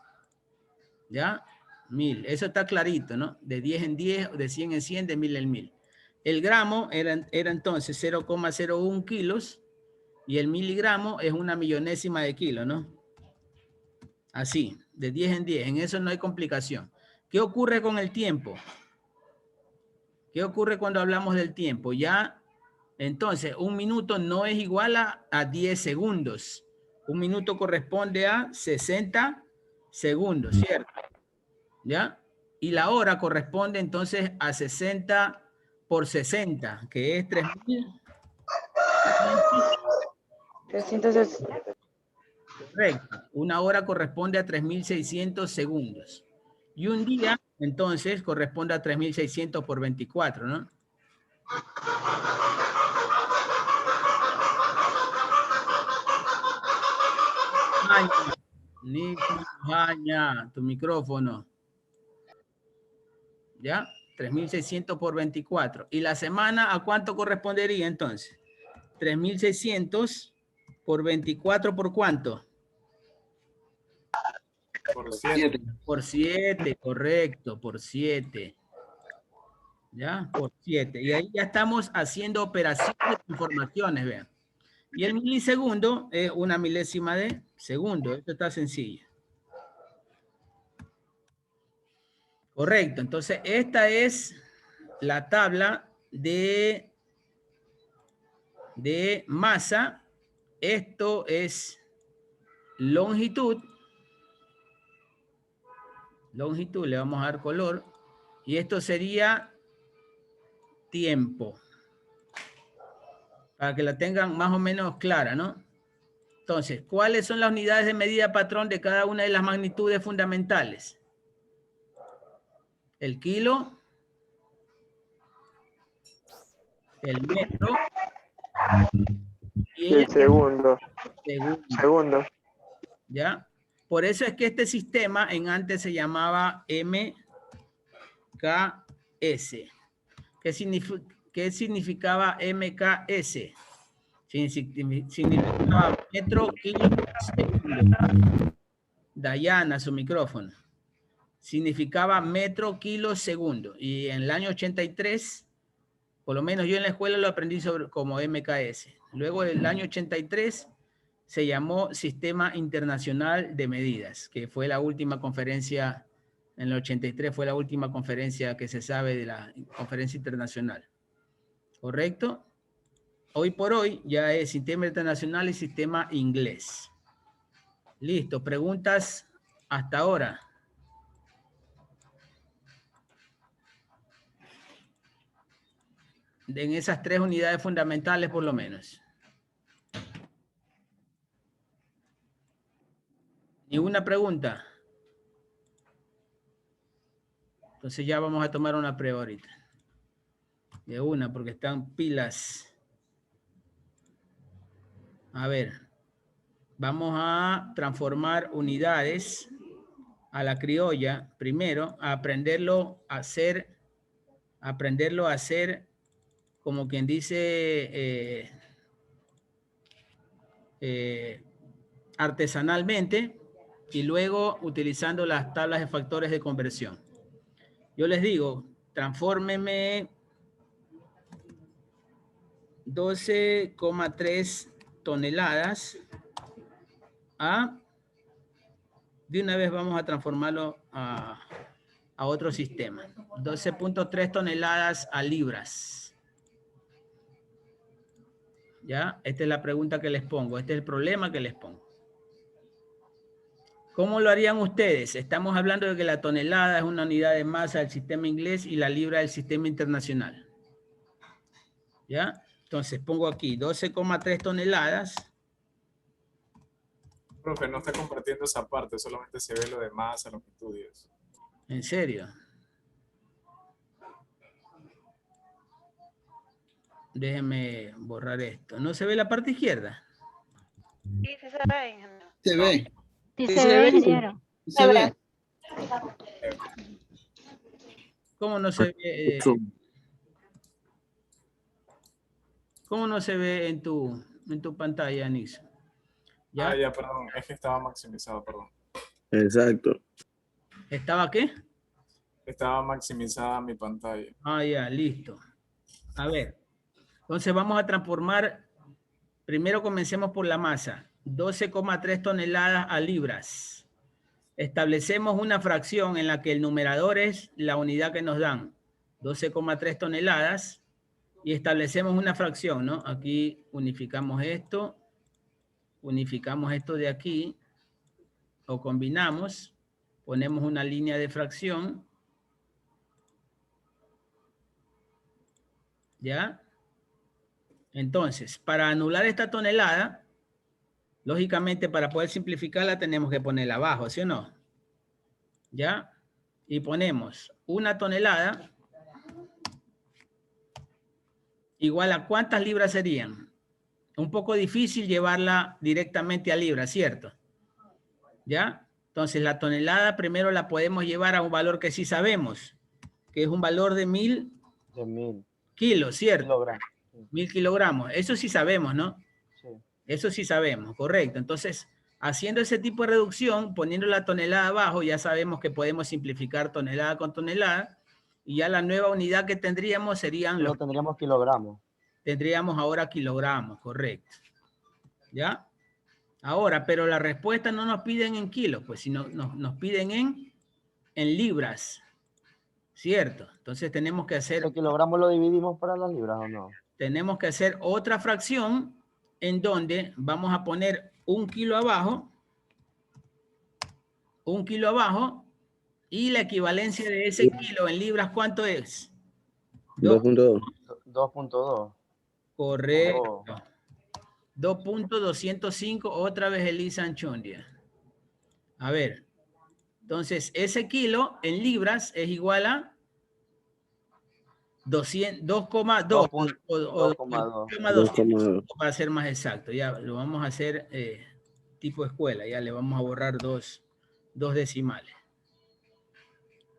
¿Ya? 1000, eso está clarito, ¿no? De 10 en 10, de 100 en 100, de 1000 en 1000. El gramo era entonces 0,01 kilos y el miligramo es una millonésima de kilo, ¿no? Así, de 10 en 10, en eso no hay complicación. ¿Qué ocurre con el tiempo? ¿Qué ocurre cuando hablamos del tiempo? Ya, entonces, un minuto no es igual a 10 segundos. Un minuto corresponde a 60 segundos, ¿cierto? ¿Ya? Y la hora corresponde entonces a 60 por 60, que es 3000. 360. Correcto. Una hora corresponde a 3600 segundos. Y un día, entonces, corresponde a 3600 por 24, ¿no? Nico, tu micrófono. ¿Ya? 3600 por 24. ¿Y la semana a cuánto correspondería entonces? 3600 por 24 ¿por cuánto? Por 7. Por 7, correcto, por 7. ¿Ya? Por 7. Y ahí ya estamos haciendo operaciones de transformaciones, vean. Y el milisegundo es una milésima de segundo. Esto está sencillo. Correcto. Entonces, esta es la tabla de masa. Esto es longitud. Longitud, le vamos a dar color. Y esto sería tiempo. Para que la tengan más o menos clara, ¿no? Entonces, ¿cuáles son las unidades de medida patrón de cada una de las magnitudes fundamentales? El kilo, el metro y el segundo. Segundo. ¿Ya? Por eso es que este sistema en antes se llamaba MKS. ¿Qué significaba MKS? Significaba metro, kilo, segundo. Dayana, su micrófono. Significaba metro, kilo, segundo. Y en el año 83, por lo menos yo en la escuela lo aprendí como MKS. Luego en el año 83 se llamó Sistema Internacional de Medidas, que fue la última conferencia, en el 83 fue la última conferencia que se sabe de la conferencia internacional. ¿Correcto? Hoy por hoy ya es Sistema Internacional y Sistema Inglés. Listo, preguntas hasta ahora. En esas 3 unidades fundamentales por lo menos. ¿Ninguna pregunta? Entonces ya vamos a tomar una prueba ahorita. De una, porque están pilas. A ver. Vamos a transformar unidades a la criolla. Primero, a aprenderlo a hacer como quien dice artesanalmente y luego utilizando las tablas de factores de conversión. Yo les digo, transfórmeme 12,3 toneladas a... De una vez vamos a transformarlo a otro sistema. 12,3 toneladas a libras. ¿Ya? Esta es la pregunta que les pongo. Este es el problema que les pongo. ¿Cómo lo harían ustedes? Estamos hablando de que la tonelada es una unidad de masa del sistema inglés y la libra del sistema internacional. ¿Ya? Entonces pongo aquí 12,3 toneladas. Profe, no está compartiendo esa parte, solamente se ve lo de masa, longitud y eso. ¿En serio? Déjenme borrar esto. ¿No se ve la parte izquierda? Sí, sí se ve, ingeniero. Se ve. Sí se ve, ingeniero. Se ve. ¿Cómo no se ve? ¿Cómo no se ve en tu pantalla, Anis? ¿Ya? Ah, ya, perdón. Es que estaba maximizado, perdón. Exacto. ¿Estaba qué? Estaba maximizada mi pantalla. Ah, ya, listo. A ver. Entonces vamos a transformar. Primero comencemos por la masa. 12,3 toneladas a libras. Establecemos una fracción en la que el numerador es la unidad que nos dan. 12,3 toneladas. Y establecemos una fracción, ¿no? Aquí unificamos esto de aquí, o combinamos, ponemos una línea de fracción, ¿ya? Entonces, para anular esta tonelada, lógicamente para poder simplificarla tenemos que ponerla abajo, ¿sí o no? ¿Ya? Y ponemos una tonelada igual a ¿cuántas libras serían? Un poco difícil llevarla directamente a libras, ¿cierto? ¿Ya? Entonces la tonelada primero la podemos llevar a un valor que sí sabemos, que es un valor de 1000 kilos, ¿cierto? Kilogramos. 1000 kilogramos. Eso sí sabemos, ¿no? Sí. Eso sí sabemos, correcto. Entonces, haciendo ese tipo de reducción, poniendo la tonelada abajo, ya sabemos que podemos simplificar tonelada con tonelada Y ya la nueva unidad que tendríamos serían Lo tendríamos kilogramos. Tendríamos ahora kilogramos, correcto. ¿Ya? Ahora, pero la respuesta no nos piden en kilos, pues sino nos piden en libras. ¿Cierto? Entonces tenemos que hacer... ¿El kilogramo lo dividimos para las libras o no? Tenemos que hacer otra fracción en donde vamos a poner 1 kilo abajo. 1 kilo abajo. Y la equivalencia de ese kilo en libras, ¿cuánto es? 2.2. 2.2. Correcto. 2.205, otra vez Elisa Anchondia. A ver. Entonces, ese kilo en libras es igual a 2.2 2,2 para ser más exacto. Ya lo vamos a hacer tipo escuela. Ya le vamos a borrar dos decimales.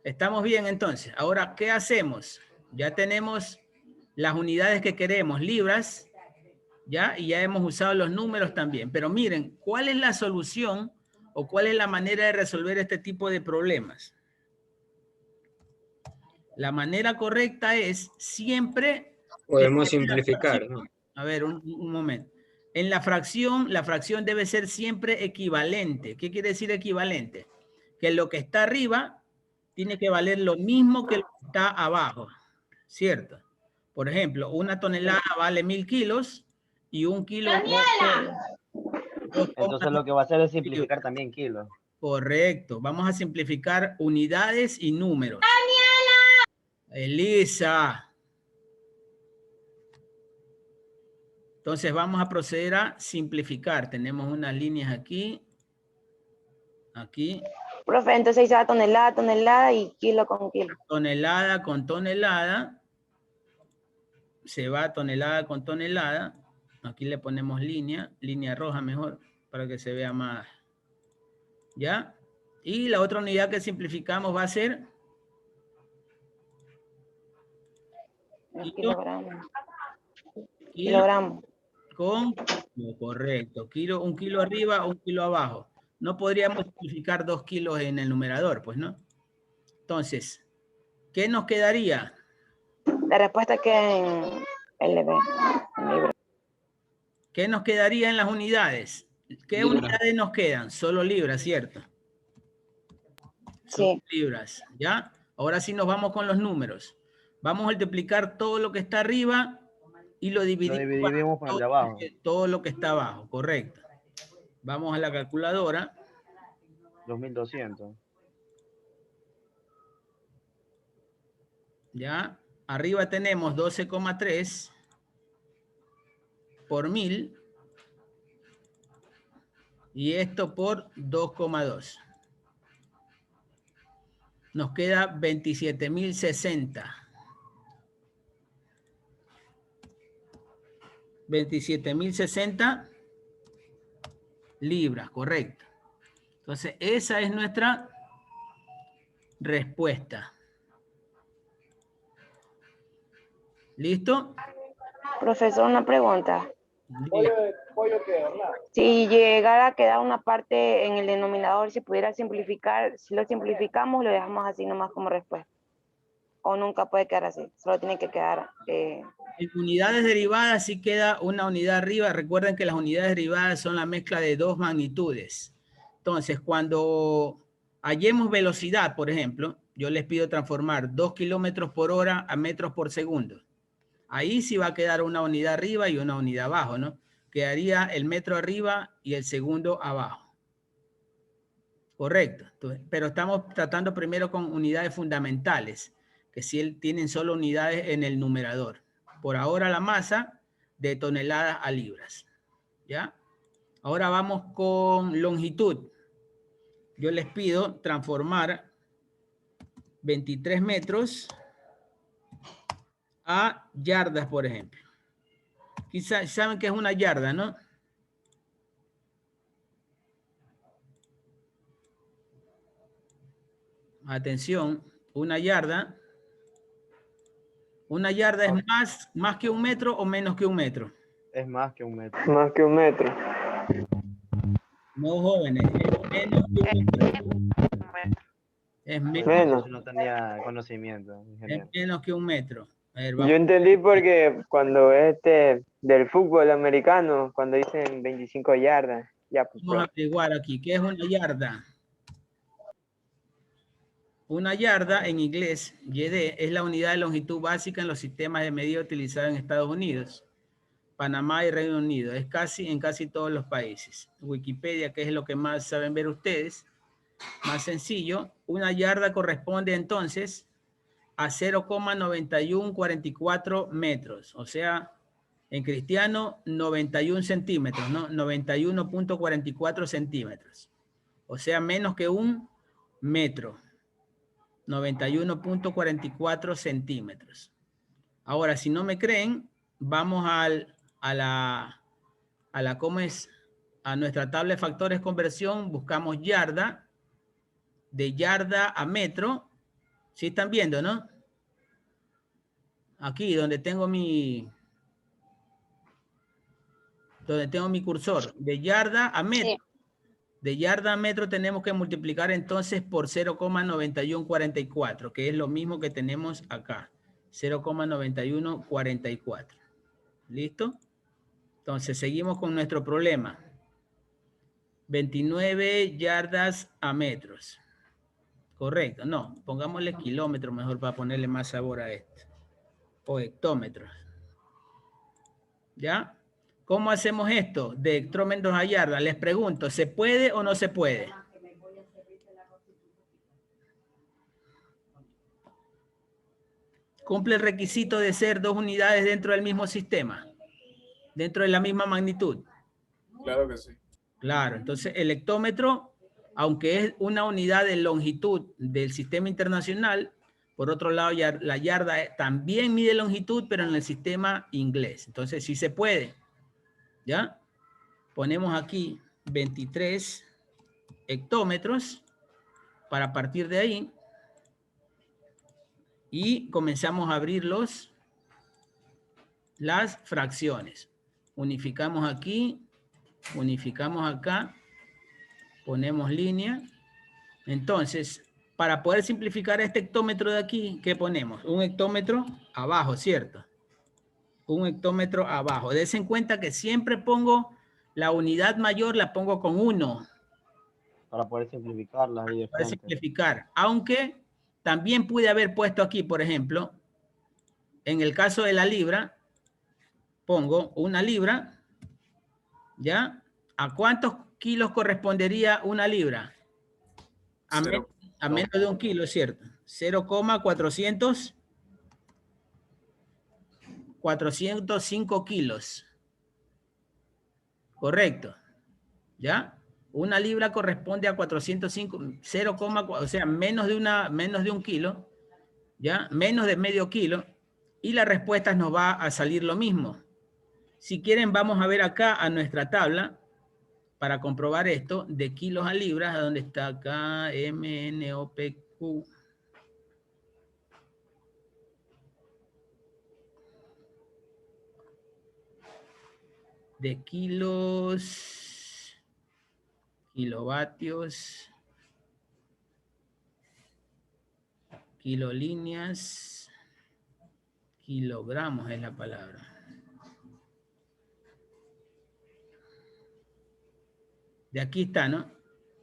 ¿Estamos bien entonces? Ahora, ¿qué hacemos? Ya tenemos las unidades que queremos, libras, ¿ya? Y ya hemos usado los números también. Pero miren, ¿cuál es la solución o cuál es la manera de resolver este tipo de problemas? La manera correcta es siempre... Podemos simplificar, ¿no? A ver, un momento. En la fracción debe ser siempre equivalente. ¿Qué quiere decir equivalente? Que lo que está arriba tiene que valer lo mismo que lo que está abajo, ¿cierto? Por ejemplo, 1 tonelada vale 1000 kilos y 1 kilo... Entonces lo que va a hacer es simplificar también kilos. Correcto. Vamos a simplificar unidades y números. Elisa. Entonces vamos a proceder a simplificar. Tenemos unas líneas aquí. Aquí. Profe, entonces ya tonelada y kilo con kilo. Tonelada con tonelada. Se va tonelada con tonelada. Aquí le ponemos línea roja mejor, para que se vea más. ¿Ya? Y la otra unidad que simplificamos va a ser... Kilogramos. Correcto. 1 kilo arriba, 1 kilo abajo. No podríamos simplificar 2 kilos en el numerador, pues, ¿no? Entonces, ¿qué nos quedaría? La respuesta queda en LB. ¿Qué nos quedaría en las unidades? ¿Qué unidades nos quedan? Solo libras, ¿cierto? Sí. Libras, ¿ya? Ahora sí nos vamos con los números. Vamos a multiplicar todo lo que está arriba y lo dividimos por el de abajo. Todo lo que está abajo, correcto. Vamos a la calculadora. 2200. Ya. Arriba tenemos 12,3 por 1000. Y esto por 2,2. Nos queda 27.060. 27.060 libras, correcto. Entonces, esa es nuestra respuesta. ¿Listo? Profesor, una pregunta. Si llegara a quedar una parte en el denominador, si pudiera simplificar, si lo simplificamos, lo dejamos así nomás como respuesta. O nunca puede quedar así, solo tiene que quedar... En unidades derivadas sí queda una unidad arriba. Recuerden que las unidades derivadas son la mezcla de dos magnitudes. Entonces, cuando hallemos velocidad, por ejemplo, yo les pido transformar 2 kilómetros por hora a metros por segundo. Ahí sí va a quedar una unidad arriba y una unidad abajo, ¿no? Quedaría el metro arriba y el segundo abajo. Correcto. Entonces, pero estamos tratando primero con unidades fundamentales, que sí tienen solo unidades en el numerador. Por ahora la masa de toneladas a libras. ¿Ya? Ahora vamos con longitud. Yo les pido transformar 23 metros a yardas, por ejemplo. Quizás saben que es una yarda, ¿no? Atención, una yarda. ¿Una yarda es más que 1 metro o menos que 1 metro? Es más que 1 metro. Más que 1 metro. No, jóvenes, es menos que 1 metro. Es Menos. No tenía conocimiento, es ingeniero. menos que 1 metro. A ver, Yo vamos. entendí porque cuando del fútbol americano, cuando dicen 25 yardas, ya pues, Vamos a averiguar aquí. ¿Qué es una yarda? Una yarda en inglés, YD, es la unidad de longitud básica en los sistemas de medida utilizados en Estados Unidos, Panamá y Reino Unido. Es en casi todos los países. Wikipedia, que es lo que más saben ver ustedes, más sencillo. Una yarda corresponde entonces a 0,9144 metros. O sea, en cristiano, 91 centímetros, ¿no? 91.44 centímetros. O sea, menos que 1 metro. 91.44 centímetros. Ahora, si no me creen, vamos a nuestra tabla de factores de conversión, buscamos yarda, de yarda a metro. ¿Sí están viendo, no? Aquí, donde tengo mi cursor, de yarda a metro. Sí. De yarda a metro tenemos que multiplicar entonces por 0,9144, que es lo mismo que tenemos acá. 0,9144. ¿Listo? Entonces, seguimos con nuestro problema. 29 yardas a metros. Correcto. No, pongámosle kilómetros mejor para ponerle más sabor a esto. O hectómetros. ¿Ya? ¿Cómo hacemos esto de hectómetros a yarda? Les pregunto, ¿se puede o no se puede? ¿Cumple el requisito de ser 2 unidades dentro del mismo sistema? ¿Dentro de la misma magnitud? Claro que sí. Claro, entonces el hectómetro, aunque es una unidad de longitud del sistema internacional, por otro lado la yarda también mide longitud, pero en el sistema inglés. Entonces sí se puede. ¿Ya? Ponemos aquí 23 hectómetros para partir de ahí y comenzamos a abrir las fracciones. Unificamos aquí, unificamos acá, ponemos línea. Entonces, para poder simplificar este hectómetro de aquí, ¿qué ponemos? Un hectómetro abajo, ¿cierto? Un hectómetro abajo. Dense en cuenta que siempre pongo la unidad mayor, la pongo con 1. Para poder simplificarla. Para simplificar. Aunque también pude haber puesto aquí, por ejemplo, en el caso de la libra, pongo 1 libra, ¿ya? ¿A cuántos kilos correspondería 1 libra? A menos de 1 kilo, ¿cierto? 405 kilos. Correcto. ¿Ya? 1 libra corresponde a 405, 0, o sea, menos de 1 kilo, ¿ya? Menos de medio kilo. Y la respuesta nos va a salir lo mismo. Si quieren, vamos a ver acá a nuestra tabla para comprobar esto de kilos a libras, a donde está acá, MNOPQ. De kilos, kilovatios, kilolíneas, kilogramos es la palabra. De aquí está, ¿no?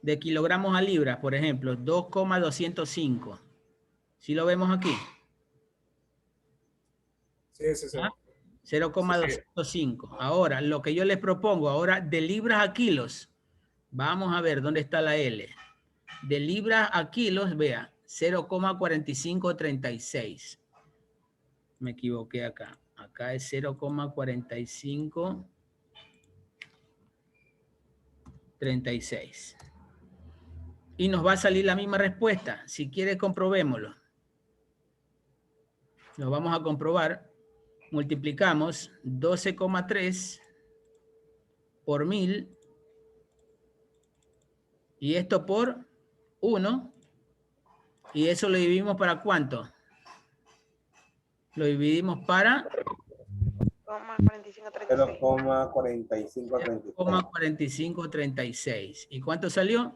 De kilogramos a libras, por ejemplo, 2,205. ¿Sí lo vemos aquí? Sí, sí, sí. ¿Ah? 0,205. Ahora, lo que yo les propongo, ahora de libras a kilos, vamos a ver dónde está la L. De libras a kilos, vea, 0,4536. Me equivoqué acá. Acá es 0,4536. Y nos va a salir la misma respuesta. Si quiere, comprobémoslo. Lo vamos a comprobar. Multiplicamos 12,3 por 1000 y esto por 1 y eso lo dividimos para ¿cuánto? Lo dividimos para 0,4536. 0,4536. ¿Y cuánto salió?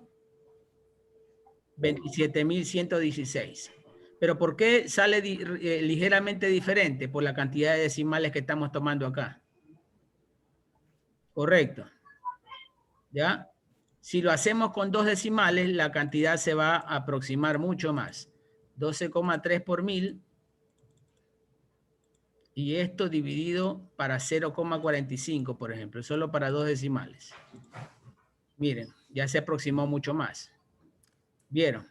27.116. ¿Pero por qué sale ligeramente diferente? Por la cantidad de decimales que estamos tomando acá. Correcto. ¿Ya? Si lo hacemos con 2 decimales, la cantidad se va a aproximar mucho más. 12,3 por 1000. Y esto dividido para 0,45, por ejemplo, solo para 2 decimales. Miren, ya se aproximó mucho más. ¿Vieron?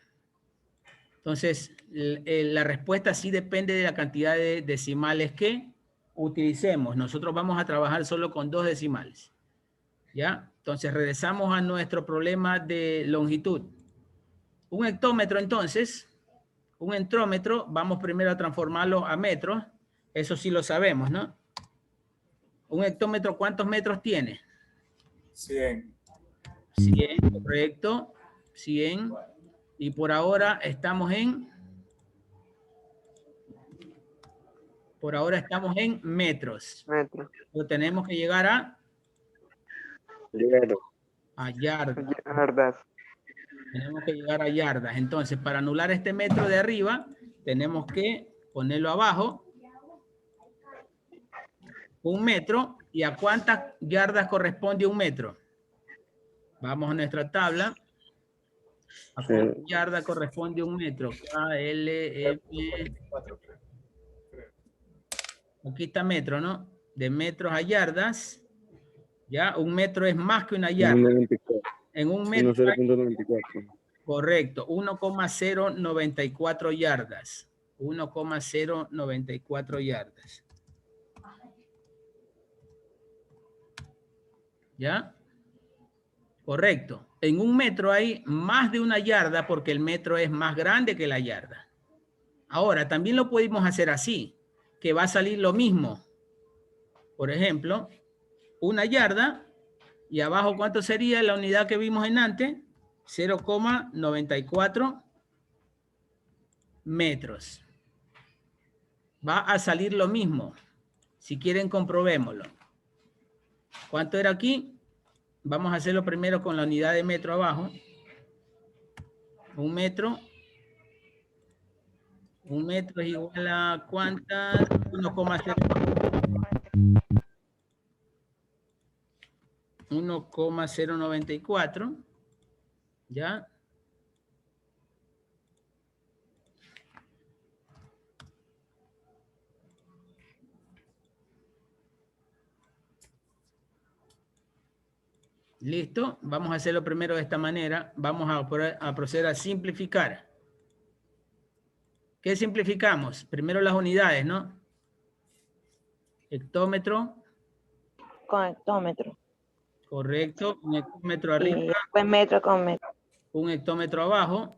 Entonces, la respuesta sí depende de la cantidad de decimales que utilicemos. Nosotros vamos a trabajar solo con 2 decimales. ¿Ya? Entonces, regresamos a nuestro problema de longitud. Un hectómetro, entonces, un hectómetro, vamos primero a transformarlo a metros. Eso sí lo sabemos, ¿no? Un hectómetro, ¿cuántos metros tiene? 100. 100, correcto. 100. Y por ahora estamos en... Por ahora estamos en metros. Metros. Pero tenemos que llegar a... A yardas. Yardas. Tenemos que llegar a yardas. Entonces, para anular este metro de arriba, tenemos que ponerlo abajo. 1 metro. ¿Y a cuántas yardas corresponde 1 metro? Vamos a nuestra tabla. ¿A cuántas yardas corresponde 1 metro? K, L, M. Aquí está metro, ¿no? De metros a yardas. Ya, 1 metro es más que una yarda. En 1 metro. 0.94. Correcto, 1,094 yardas. 1,094 yardas. ¿Ya? Correcto. En 1 metro hay más de una yarda porque el metro es más grande que la yarda. Ahora, también lo podemos hacer así, que va a salir lo mismo. Por ejemplo, 1 yarda y abajo, ¿cuánto sería la unidad que vimos en antes? 0,94 metros. Va a salir lo mismo. Si quieren, comprobémoslo. ¿Cuánto era aquí? Vamos a hacerlo primero con la unidad de metro abajo. 1 metro. 1 metro es igual a ¿cuántas? 1,094. ¿Ya? Listo. Vamos a hacerlo primero de esta manera. Vamos a proceder a simplificar. ¿Qué simplificamos? Primero las unidades, ¿no? Hectómetro. Con hectómetro. Correcto. Un hectómetro arriba. Y después metro con metro. Un hectómetro abajo.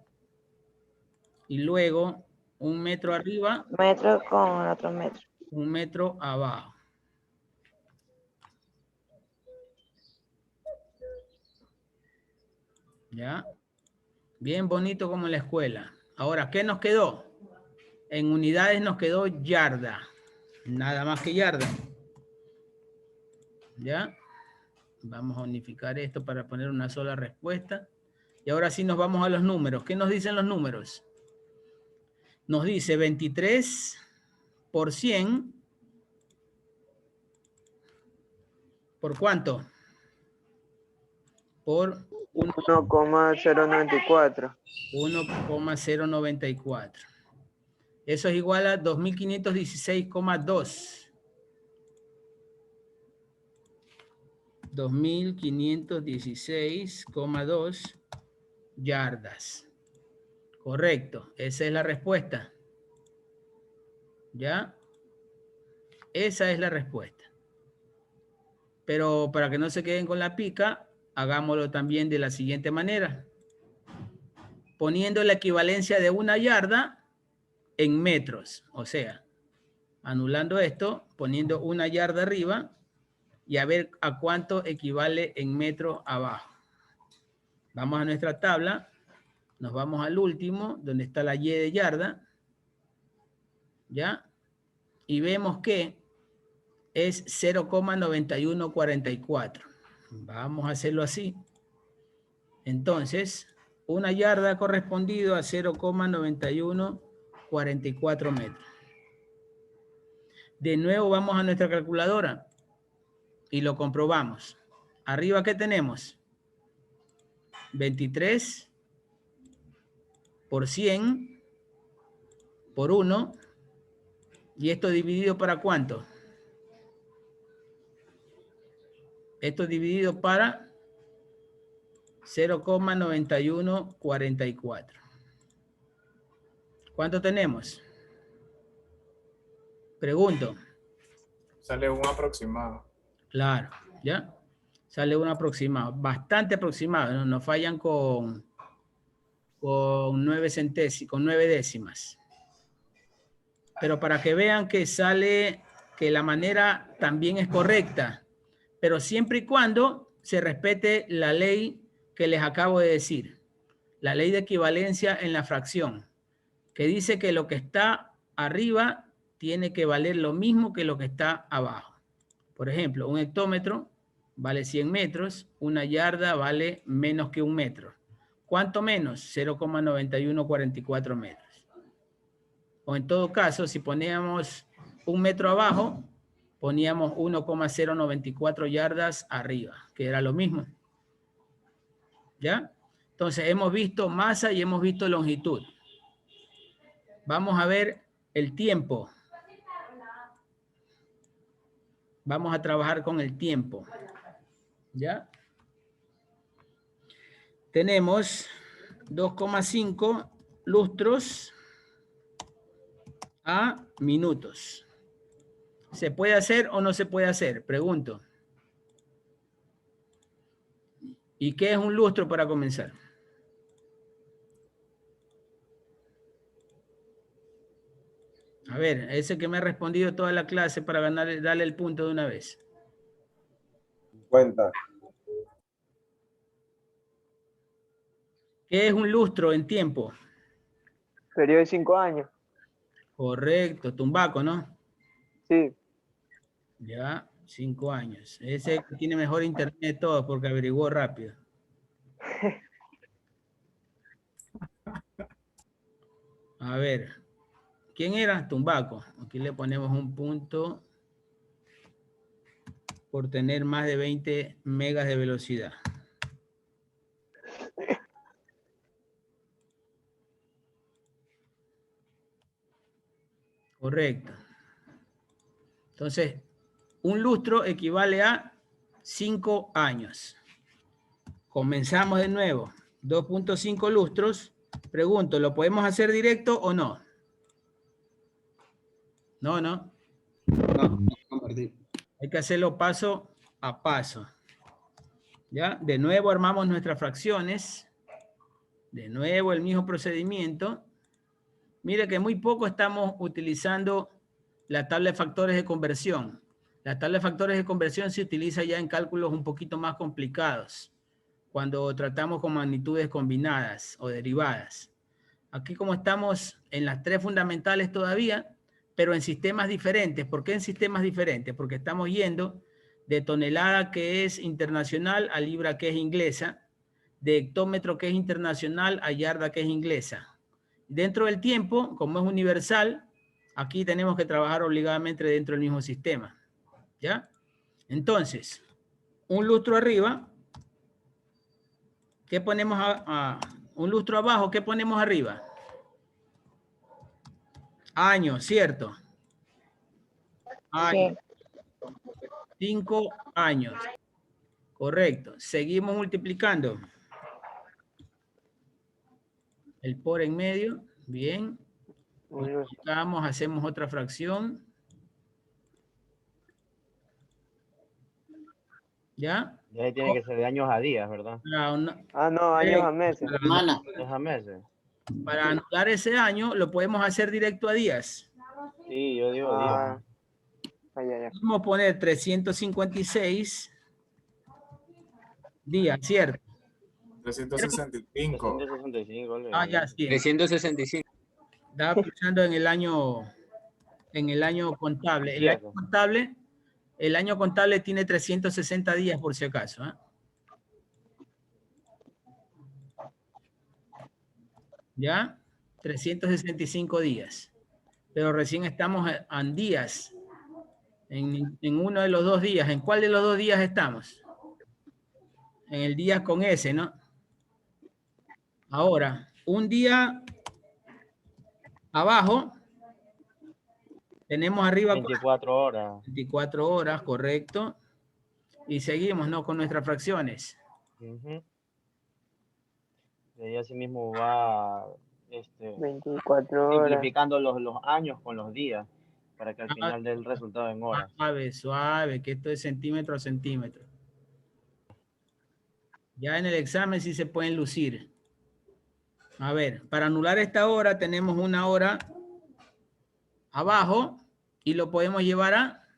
Y luego 1 metro arriba. Metro con otro metro. 1 metro abajo. ¿Ya? Bien bonito como en la escuela. Ahora, ¿qué nos quedó? En unidades nos quedó yarda. Nada más que yarda. ¿Ya? Vamos a unificar esto para poner una sola respuesta. Y ahora sí nos vamos a los números. ¿Qué nos dicen los números? Nos dice 23 por 100. ¿Por cuánto? Por 1,094. 1,094. Eso es igual a 2516,2. 2516,2 yardas. Correcto. Esa es la respuesta. ¿Ya? Esa es la respuesta. Pero para que no se queden con la pica, hagámoslo también de la siguiente manera. Poniendo la equivalencia de 1 yarda en metros. O sea, anulando esto, poniendo 1 yarda arriba y a ver a cuánto equivale en metros abajo. Vamos a nuestra tabla. Nos vamos al último, donde está la Y de yarda. ¿Ya? Y vemos que es 0,9144. Vamos a hacerlo así. Entonces, Una yarda ha correspondido a 0,9144 metros. De nuevo vamos a nuestra calculadora y lo comprobamos. Arriba, ¿qué tenemos? 23 por 100 por 1. ¿Y esto dividido para cuánto? Esto dividido para 0,9144. ¿Cuánto tenemos? Pregunto. Sale un aproximado. Claro, ¿ya? Sale un aproximado, bastante aproximado, ¿no? Nos fallan con 9 décimas. Pero para que vean que sale, que la manera también es correcta, pero siempre y cuando se respete la ley que les acabo de decir, la ley de equivalencia en la fracción, que dice que lo que está arriba tiene que valer lo mismo que lo que está abajo. Por ejemplo, un hectómetro vale 100 metros, una yarda vale menos que 1 metro. ¿Cuánto menos? 0,9144 metros. O en todo caso, si poníamos 1 metro abajo, poníamos 1,094 yardas arriba, que era lo mismo. ¿Ya? Entonces, hemos visto masa y hemos visto longitud. Vamos a ver el tiempo. Vamos a trabajar con el tiempo. ¿Ya? Tenemos 2,5 lustros a minutos. ¿Se puede hacer o no se puede hacer? Pregunto. ¿Y qué es un lustro para comenzar? A ver, ese que me ha respondido toda la clase para ganar, darle el punto de una vez. 50. ¿Qué es un lustro en tiempo? Periodo de 5 años. Correcto, Tumbaco, ¿no? Sí. Ya, 5 años. Ese que tiene mejor internet de todos porque averiguó rápido. A ver, ¿quién era? Tumbaco. Aquí le ponemos un punto por tener más de 20 megas de velocidad. Correcto. Entonces, un lustro equivale a 5 años. Comenzamos de nuevo. 2.5 lustros. Pregunto, ¿lo podemos hacer directo o no? No, no. No. Hay que hacerlo paso a paso. ¿Ya? De nuevo armamos nuestras fracciones. De nuevo el mismo procedimiento. Mire que muy poco estamos utilizando la tabla de factores de conversión. La tabla de factores de conversión se utiliza ya en cálculos un poquito más complicados, cuando tratamos con magnitudes combinadas o derivadas. Aquí como estamos en las 3 fundamentales todavía, pero en sistemas diferentes. ¿Por qué en sistemas diferentes? Porque estamos yendo de tonelada que es internacional a libra que es inglesa, de hectómetro que es internacional a yarda que es inglesa. Dentro del tiempo, como es universal, aquí tenemos que trabajar obligadamente dentro del mismo sistema. ¿Ya? Entonces, un lustro arriba, ¿qué ponemos un lustro abajo? ¿Qué ponemos arriba? Año, ¿cierto? Año. 5 años. Correcto. Seguimos multiplicando. El por en medio. Bien. Multiplicamos, hacemos otra fracción. ¿Ya? Y ahí tiene que ser de años a días, ¿verdad? No, años a meses. Años a meses. Para anular ese año, lo podemos hacer directo a días. Sí, yo digo días. Vamos a poner 356 días, ¿cierto? 365. 365. Ah, ya, sí. 365. Estaba pensando en el año contable. El año contable tiene 360 días por si acaso. ¿Ya? 365 días. Pero recién estamos en días. En uno de los 2 días. ¿En cuál de los 2 días estamos? En el día con S, ¿no? Ahora, un día abajo, tenemos arriba 24 horas. 24 horas, correcto. Y seguimos, ¿no? Con nuestras fracciones. Ujú. Y ahí así mismo va 24 horas. simplificando los años con los días para que al final dé el resultado en horas. Suave, suave, que esto es centímetro a centímetro. Ya en el examen sí se pueden lucir. A ver, para anular esta hora tenemos una hora abajo y lo podemos llevar a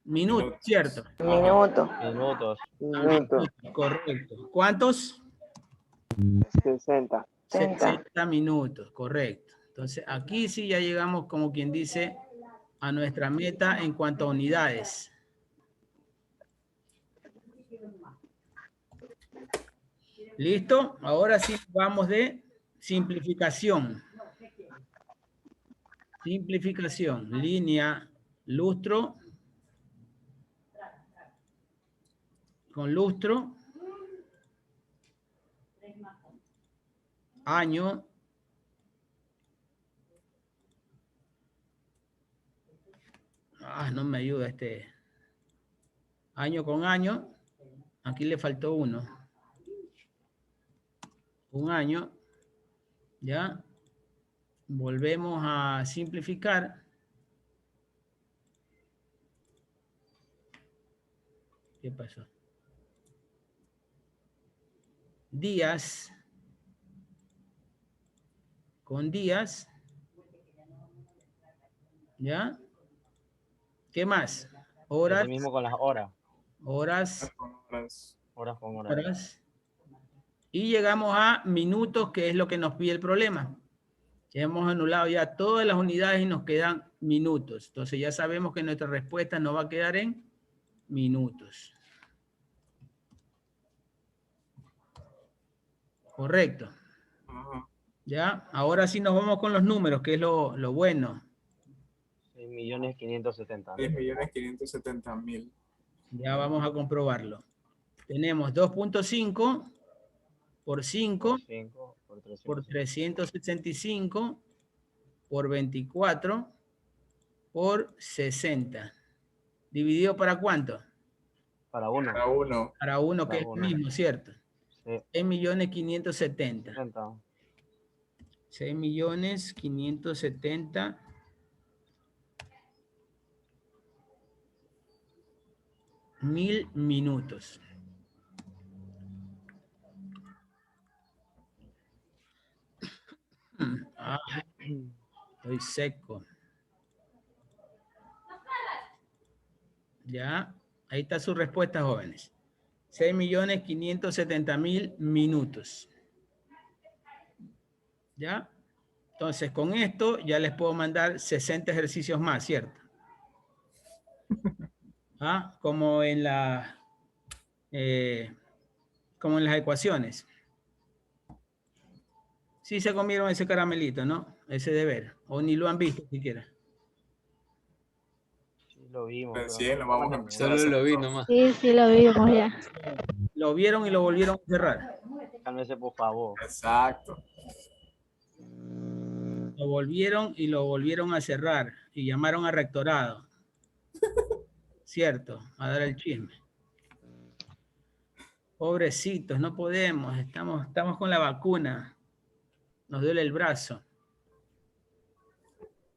minutos, ¿cierto? Minutos. Minutos. Correcto. ¿Cuántos? 60. 60 minutos, correcto. Entonces aquí sí ya llegamos, como quien dice, a nuestra meta en cuanto a unidades. ¿Listo? Ahora sí vamos de simplificación. Simplificación. Línea, lustro. Con lustro. Año. No me ayuda este. Año con año. Aquí le faltó uno. Un año. ¿Ya? Volvemos a simplificar. ¿Qué pasó? Días. Con días. ¿Ya? ¿Qué más? Horas. Así mismo con las horas. Horas. Horas con horas. Horas. Y llegamos a minutos, que es lo que nos pide el problema. Ya hemos anulado ya todas las unidades y nos quedan minutos. Entonces ya sabemos que nuestra respuesta nos va a quedar en minutos. Correcto. Ya, ahora sí nos vamos con los números, que es lo bueno. 6.570.000. 6.570.000. Ya vamos a comprobarlo. Tenemos 2.5 por 5 por 365 por 24 por 60. ¿Dividido para cuánto? Para uno. Para uno. Para uno, que es Para el uno. mismo, ¿cierto? Sí. 6.570.000. 6.570.000 minutos. Estoy seco. Ya, ahí está su respuesta, jóvenes. 6.570.000 minutos. ¿Ya? Entonces, con esto ya les puedo mandar 60 ejercicios más, ¿cierto? Como en las ecuaciones. Sí se comieron ese caramelito, ¿no? Ese deber. O ni lo han visto siquiera. Sí, lo vimos. Recién lo vamos a empezar Solo a hacer lo vi todo. nomás. Sí, sí, lo vimos ya. Lo vieron y lo volvieron a cerrar. Cálmese, por favor. Exacto. Lo volvieron y lo volvieron a cerrar. Y llamaron a rectorado. Cierto, a dar el chisme. Pobrecitos, no podemos. Estamos con la vacuna. Nos duele el brazo.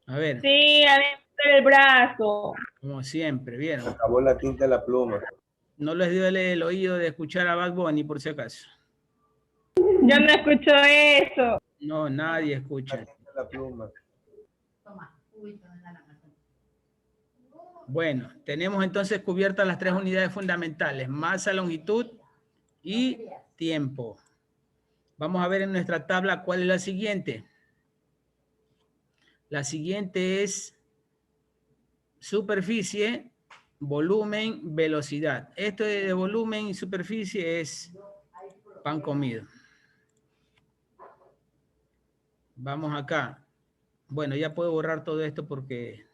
A ver. Sí, a mí me duele el brazo. Como siempre, ¿vieron? Acabó la tinta de la pluma. No les duele el oído de escuchar a Bad Bunny, por si acaso. Yo no escucho eso. No, nadie escucha. La pluma. Bueno, tenemos entonces cubiertas las 3 unidades fundamentales: masa, longitud y tiempo. Vamos a ver en nuestra tabla cuál es la siguiente. La siguiente es superficie, volumen, velocidad. Esto de volumen y superficie es pan comido. Vamos acá. Bueno, ya puedo borrar todo esto porque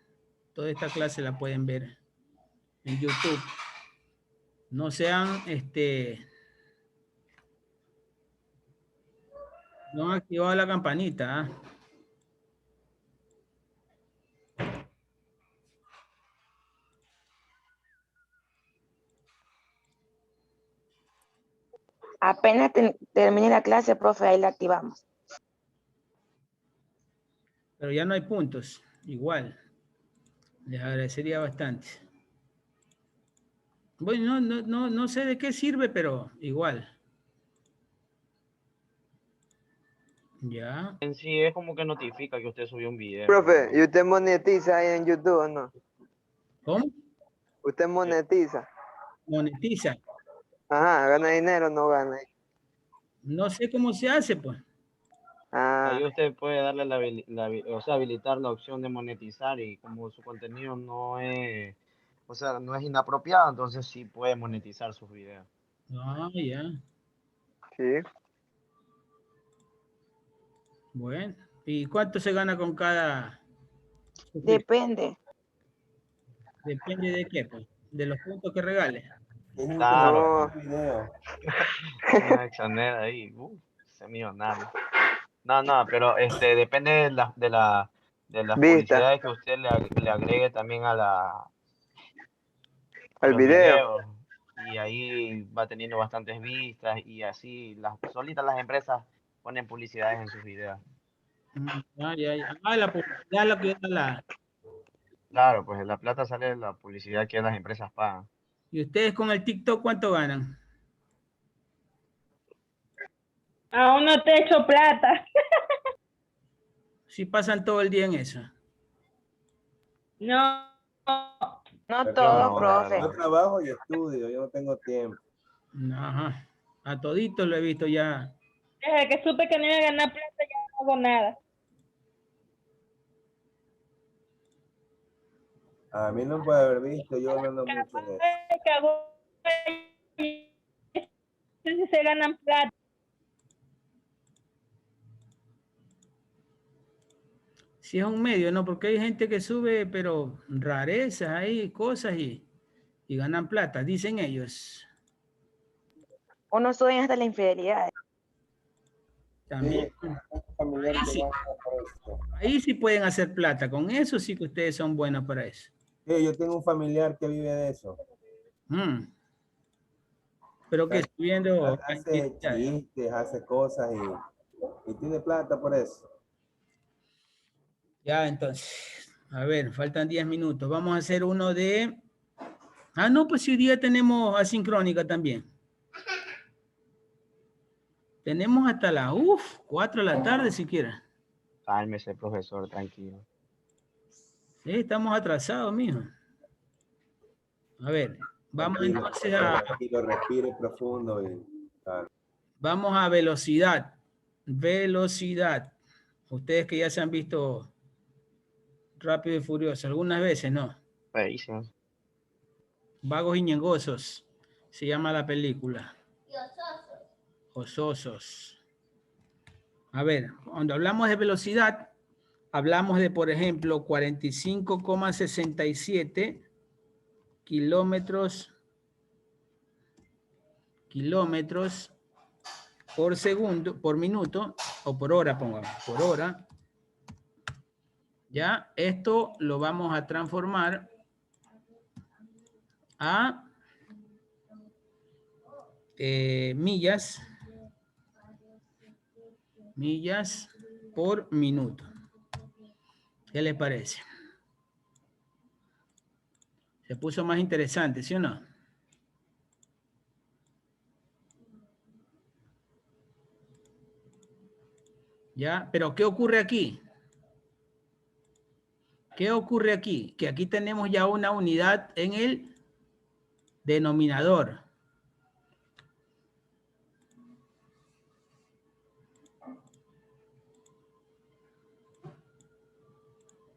toda esta clase la pueden ver en YouTube. No sean, no han activado la campanita. ¿Ah? Apenas termine la clase, profe, ahí la activamos. Pero ya no hay puntos. Igual. Les agradecería bastante. Bueno, no sé de qué sirve, pero igual. Ya. En sí es como que notifica que usted subió un video. Profe, ¿y usted monetiza ahí en YouTube o no? ¿Cómo? ¿Usted monetiza? Monetiza. Ajá, ¿gana dinero o no gana? No sé cómo se hace, pues. Ahí usted puede darle o sea, habilitar la opción de monetizar y como su contenido no es, o sea, no es inapropiado, entonces sí puede monetizar sus videos. Ah, ya. Sí. Bueno. ¿Y cuánto se gana con cada? Depende. Depende de qué, pues. De los puntos que regale. Claro. Video. Una exonera ahí, ese millonario. No, pero depende de las Vista. publicidades que usted le agregue también a Al los video. videos. Y ahí va teniendo bastantes vistas y así solitas las empresas ponen publicidades en sus videos. Ya. Ah, la publicidad es lo que da la. Claro, pues la plata sale de la publicidad que las empresas pagan. ¿Y ustedes con el TikTok cuánto ganan? Aún no te echo plata. Si pasan todo el día en eso. No. No todo, profe. Yo trabajo y estudio, yo no tengo tiempo. Ajá. A toditos lo he visto ya. Desde que supe que no iba a ganar plata, ya no hago nada. A mí no puede haber visto, yo no ando mucho en eso. Que hago, si se ganan plata. Si es un medio, ¿no? Porque hay gente que sube, pero rarezas ahí, cosas y ganan plata, dicen ellos. Uno sube hasta la infidelidad. También. Ahí sí pueden hacer plata. Con eso sí que ustedes son buenos para eso. Yo tengo un familiar que vive de eso. Pero que subiendo. Hace chistes, hace cosas y tiene plata por eso. Ya, entonces. A ver, faltan 10 minutos. Vamos a hacer uno de. Ah, no, pues si hoy día tenemos asincrónica también. Tenemos hasta las 4 de la tarde siquiera. Cálmese, profesor, tranquilo. Sí, estamos atrasados, mijo. A ver, vamos entonces a... Tranquilo, respire profundo y... Vamos a velocidad. Velocidad. Ustedes que ya se han visto Rápido y Furioso, algunas veces, ¿no? Feísimos. Vagos y Ñengosos. Se llama la película. Ososos. A ver, cuando hablamos de velocidad, hablamos de, por ejemplo, 45,67 kilómetros por segundo, por minuto, o por hora, pongamos, por hora. Ya, esto lo vamos a transformar a millas por minuto. ¿Qué les parece? Se puso más interesante, ¿sí o no? ¿Ya? Pero ¿qué ocurre aquí? ¿Qué ocurre aquí? Que aquí tenemos ya una unidad en el denominador.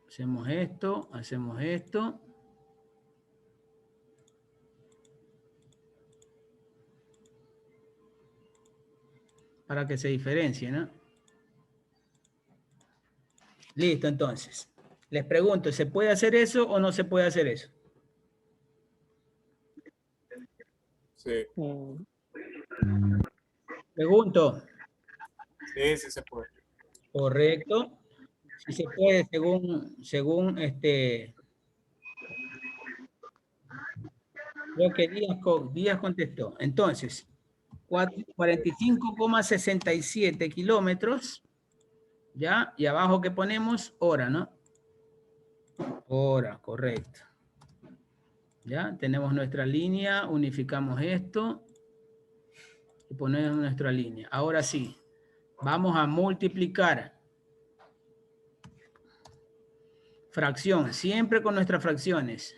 Hacemos esto, hacemos esto. Para que se diferencie, ¿no? Listo, entonces. Les pregunto, ¿se puede hacer eso o no se puede hacer eso? Sí. Pregunto. Sí, sí se puede. Correcto. Si se puede, según creo que Díaz contestó. Entonces, 45,67 kilómetros, ¿ya? Y abajo que ponemos, hora, ¿no? Hora, correcto. ¿Ya? Tenemos nuestra línea, unificamos esto y ponemos nuestra línea. Ahora sí, vamos a multiplicar. Fracción, siempre con nuestras fracciones.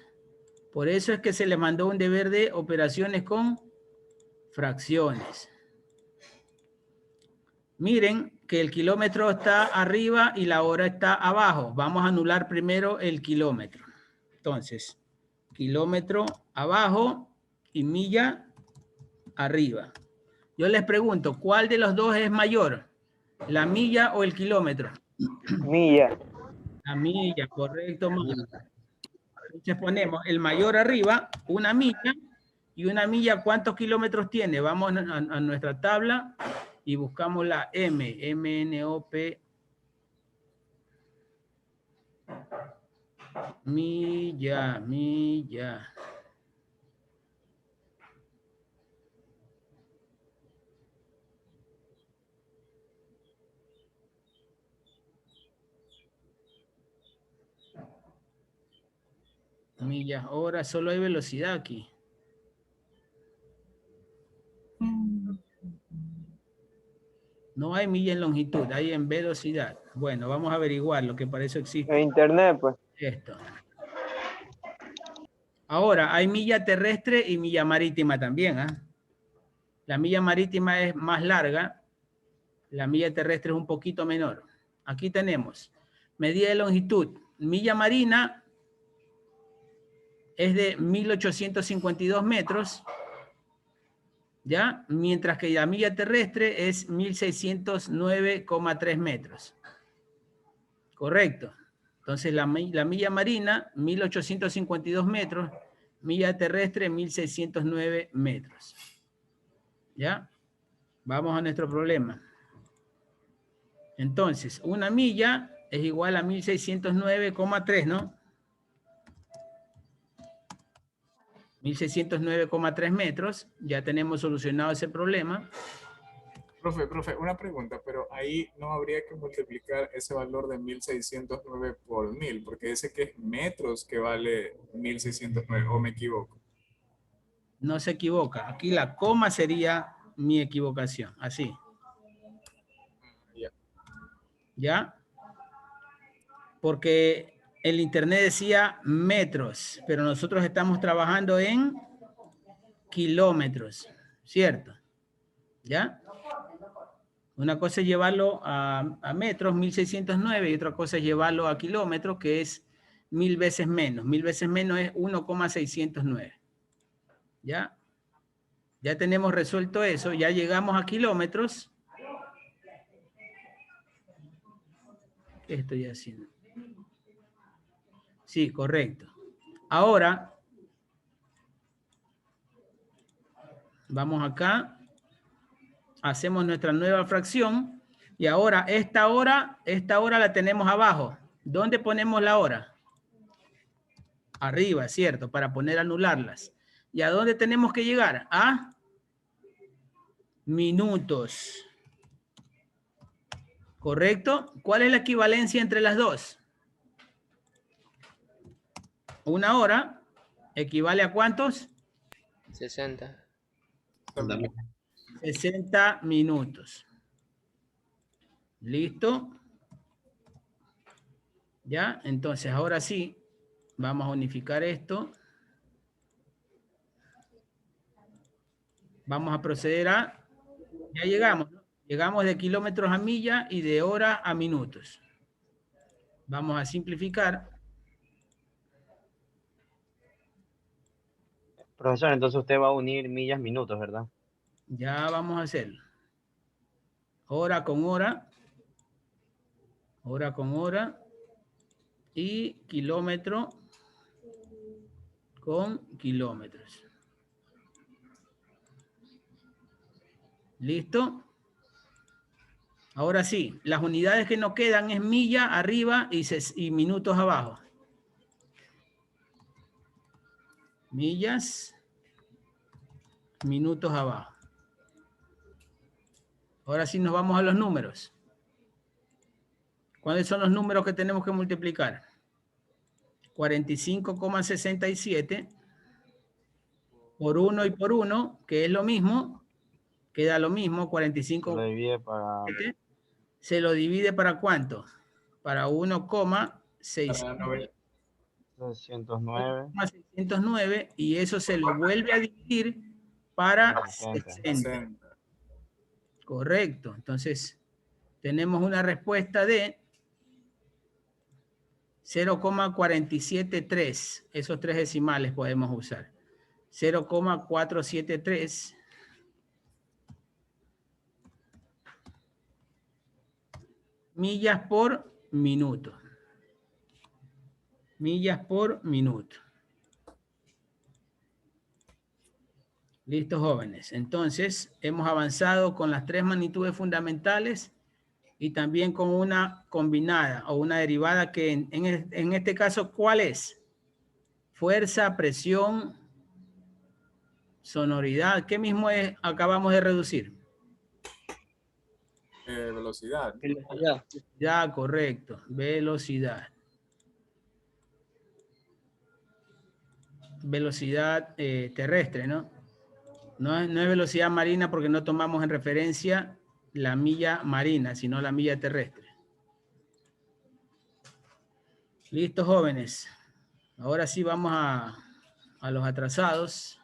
Por eso es que se le mandó un deber de operaciones con fracciones. Miren que el kilómetro está arriba y la hora está abajo. Vamos a anular primero el kilómetro. Entonces, kilómetro abajo y milla arriba. Yo les pregunto, ¿cuál de los dos es mayor? ¿La milla o el kilómetro? Milla. La milla, correcto. Entonces ponemos el mayor arriba, una milla, y una milla, ¿cuántos kilómetros tiene? Vamos a nuestra tabla y buscamos la M-N-O-P. Milla. Millas hora, solo hay velocidad aquí. No hay milla en longitud, hay en velocidad. Bueno, vamos a averiguar lo que para eso existe. En internet, pues. Esto. Ahora, hay milla terrestre y milla marítima también. ¿Eh? La milla marítima es más larga, la milla terrestre es un poquito menor. Aquí tenemos medida de longitud. Milla marina es de 1852 metros, ¿ya? Mientras que la milla terrestre es 1609,3 metros. Correcto. Entonces la milla marina, 1852 metros, milla terrestre, 1609 metros. ¿Ya? Vamos a nuestro problema. Entonces, una milla es igual a 1609,3, ¿no? 1609,3 metros. Ya tenemos solucionado ese problema. Profe, una pregunta, pero ahí no habría que multiplicar ese valor de 1609 por 1000, porque dice que es metros que vale 1609, ¿o me equivoco? No se equivoca. Aquí la coma sería mi equivocación. Así. Ya. ¿Ya? Porque el internet decía metros, pero nosotros estamos trabajando en kilómetros, ¿cierto? ¿Ya? Una cosa es llevarlo a metros, 1609, y otra cosa es llevarlo a kilómetros, que es 1000 veces menos. 1000 veces menos es 1,609. ¿Ya? Ya tenemos resuelto eso, ya llegamos a kilómetros. ¿Qué estoy haciendo? Sí, correcto. Ahora, vamos acá, hacemos nuestra nueva fracción y ahora esta hora la tenemos abajo. ¿Dónde ponemos la hora? Arriba, ¿cierto? Para poner anularlas. ¿Y a dónde tenemos que llegar? A minutos. ¿Correcto? ¿Cuál es la equivalencia entre las dos? Una hora equivale a ¿cuántos? 60. 60 minutos. ¿Listo? ¿Ya? Entonces, ahora sí, vamos a unificar esto. Vamos a proceder a... Ya llegamos, ¿no? Llegamos de kilómetros a millas y de hora a minutos. Vamos a simplificar. Profesor, entonces usted va a unir millas, minutos, ¿verdad? Ya vamos a hacerlo. Hora con hora. Hora con hora. y kilómetro con kilómetros. ¿Listo? Ahora sí, las unidades que nos quedan es milla arriba y minutos abajo. Millas, minutos abajo. Ahora sí nos vamos a los números. ¿Cuáles son los números que tenemos que multiplicar? 45,67 por 1 y por 1, que es lo mismo, queda lo mismo, 45. Se lo divide para... ¿Se lo divide para cuánto? Para 1,609. 609, y eso se lo vuelve a dividir para 60. Correcto. Entonces, tenemos una respuesta de 0,473. Esos 3 decimales podemos usar. 0,473 millas por minuto. Millas por minuto. Listo, jóvenes. Entonces, hemos avanzado con las 3 magnitudes fundamentales y también con una combinada o una derivada que en este caso, ¿cuál es? Fuerza, presión, sonoridad. ¿Qué mismo acabamos de reducir? Velocidad. Ya, correcto. Velocidad. Velocidad terrestre, ¿no? No es velocidad marina porque no tomamos en referencia la milla marina, sino la milla terrestre. Listo, jóvenes. Ahora sí vamos a los atrasados.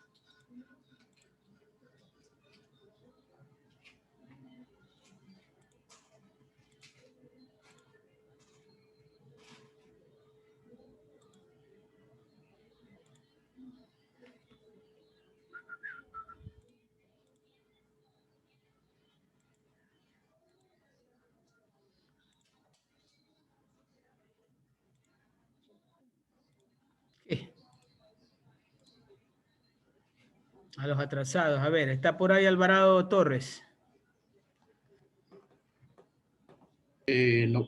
A los atrasados. A ver, está por ahí Alvarado Torres. No.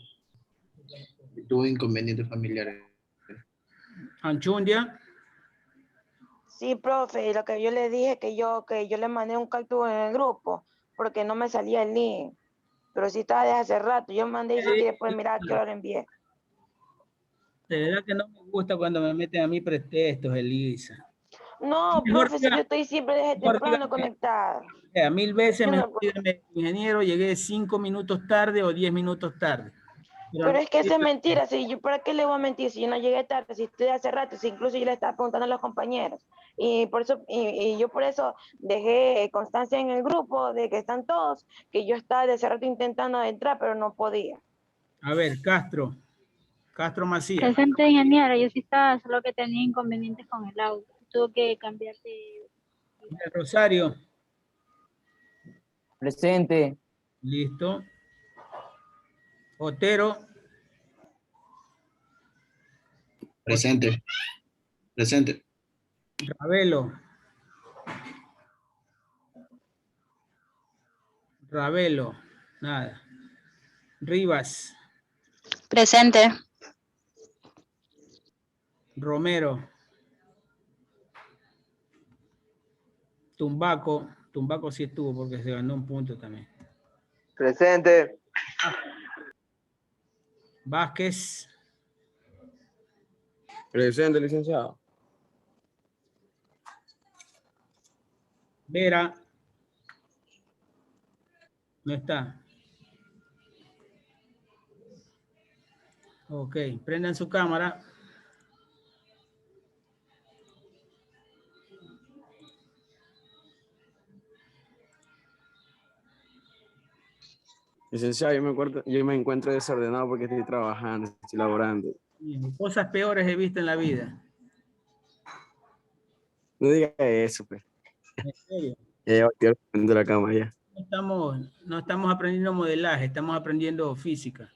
Tuve inconvenientes familiares. Anchundia. Sí, profe, lo que yo le dije que yo le mandé un captura en el grupo porque no me salía el link. Pero sí estaba desde hace rato. Yo mandé y después mirar que lo envié. De verdad que no me gusta cuando me meten a mí pretextos, Elisa. No, profe, si yo estoy siempre desde temprano conectada. sea, 1000 veces me ingeniero, llegué 5 minutos tarde o 10 minutos tarde. Pero es que eso es mentira. Si yo, ¿para qué le voy a mentir si yo no llegué tarde? Si estoy hace rato, si incluso yo le estaba preguntando a los compañeros. Y por eso, y yo por eso dejé constancia en el grupo de que están todos, que yo estaba de hace rato intentando entrar, pero no podía. A ver, Castro Macías. Presente, ingeniero, yo sí estaba, solo que tenía inconvenientes con el auto. Tuve que cambiar de... Rosario. Presente. Listo. Otero. Presente. Presente. Ravelo. Nada. Rivas. Presente. Romero. Tumbaco sí estuvo porque se ganó un punto también. Presente. Vázquez. Presente, licenciado. Vera. No está. Ok, prendan su cámara. Licenciado, yo me encuentro desordenado porque estoy trabajando, estoy laborando. Cosas peores he visto en la vida. No diga eso, pues. ¿En serio? Ya estoy de la cama ya. No estamos aprendiendo modelaje, estamos aprendiendo física.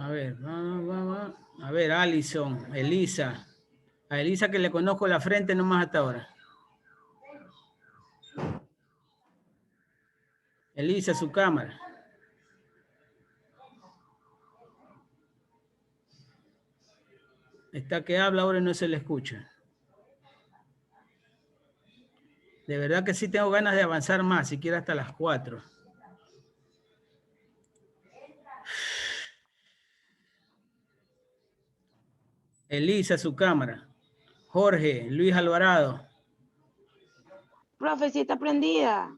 A ver, vamos. A ver, Alison, Elisa. A Elisa que le conozco la frente nomás hasta ahora. Elisa, su cámara. Está que habla ahora y no se le escucha. De verdad que sí tengo ganas de avanzar más, siquiera hasta las 4. Elisa, su cámara. Jorge, Luis Alvarado. Profe, sí está prendida.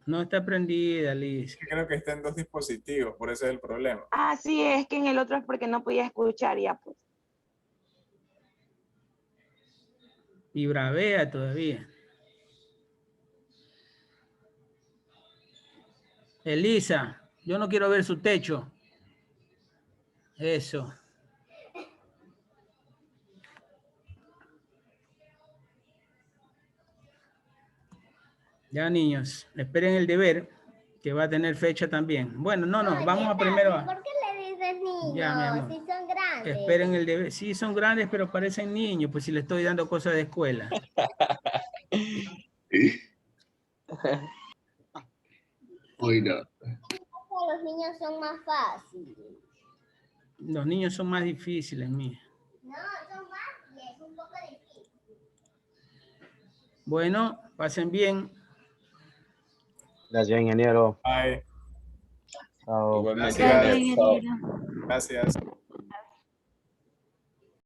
No está prendida, Liz. Creo que está en 2 dispositivos, por eso es el problema. Ah, sí, es que en el otro es porque no podía escuchar ya, pues. Y bravea todavía. Elisa, yo no quiero ver su techo. Eso. Ya, niños, esperen el deber, que va a tener fecha también. Bueno, no, vamos a primero a... ¿Por qué le dices niños? Ya, mi amor. Si son grandes. Esperen el deber. Sí, son grandes, pero parecen niños, pues si le estoy dando cosas de escuela. Oiga. Los niños son más fáciles. Los niños son más difíciles, mía. No, son fáciles, es un poco difícil. Bueno, pasen bien. Gracias, ingeniero. Bye. Chao. Gracias. Gracias.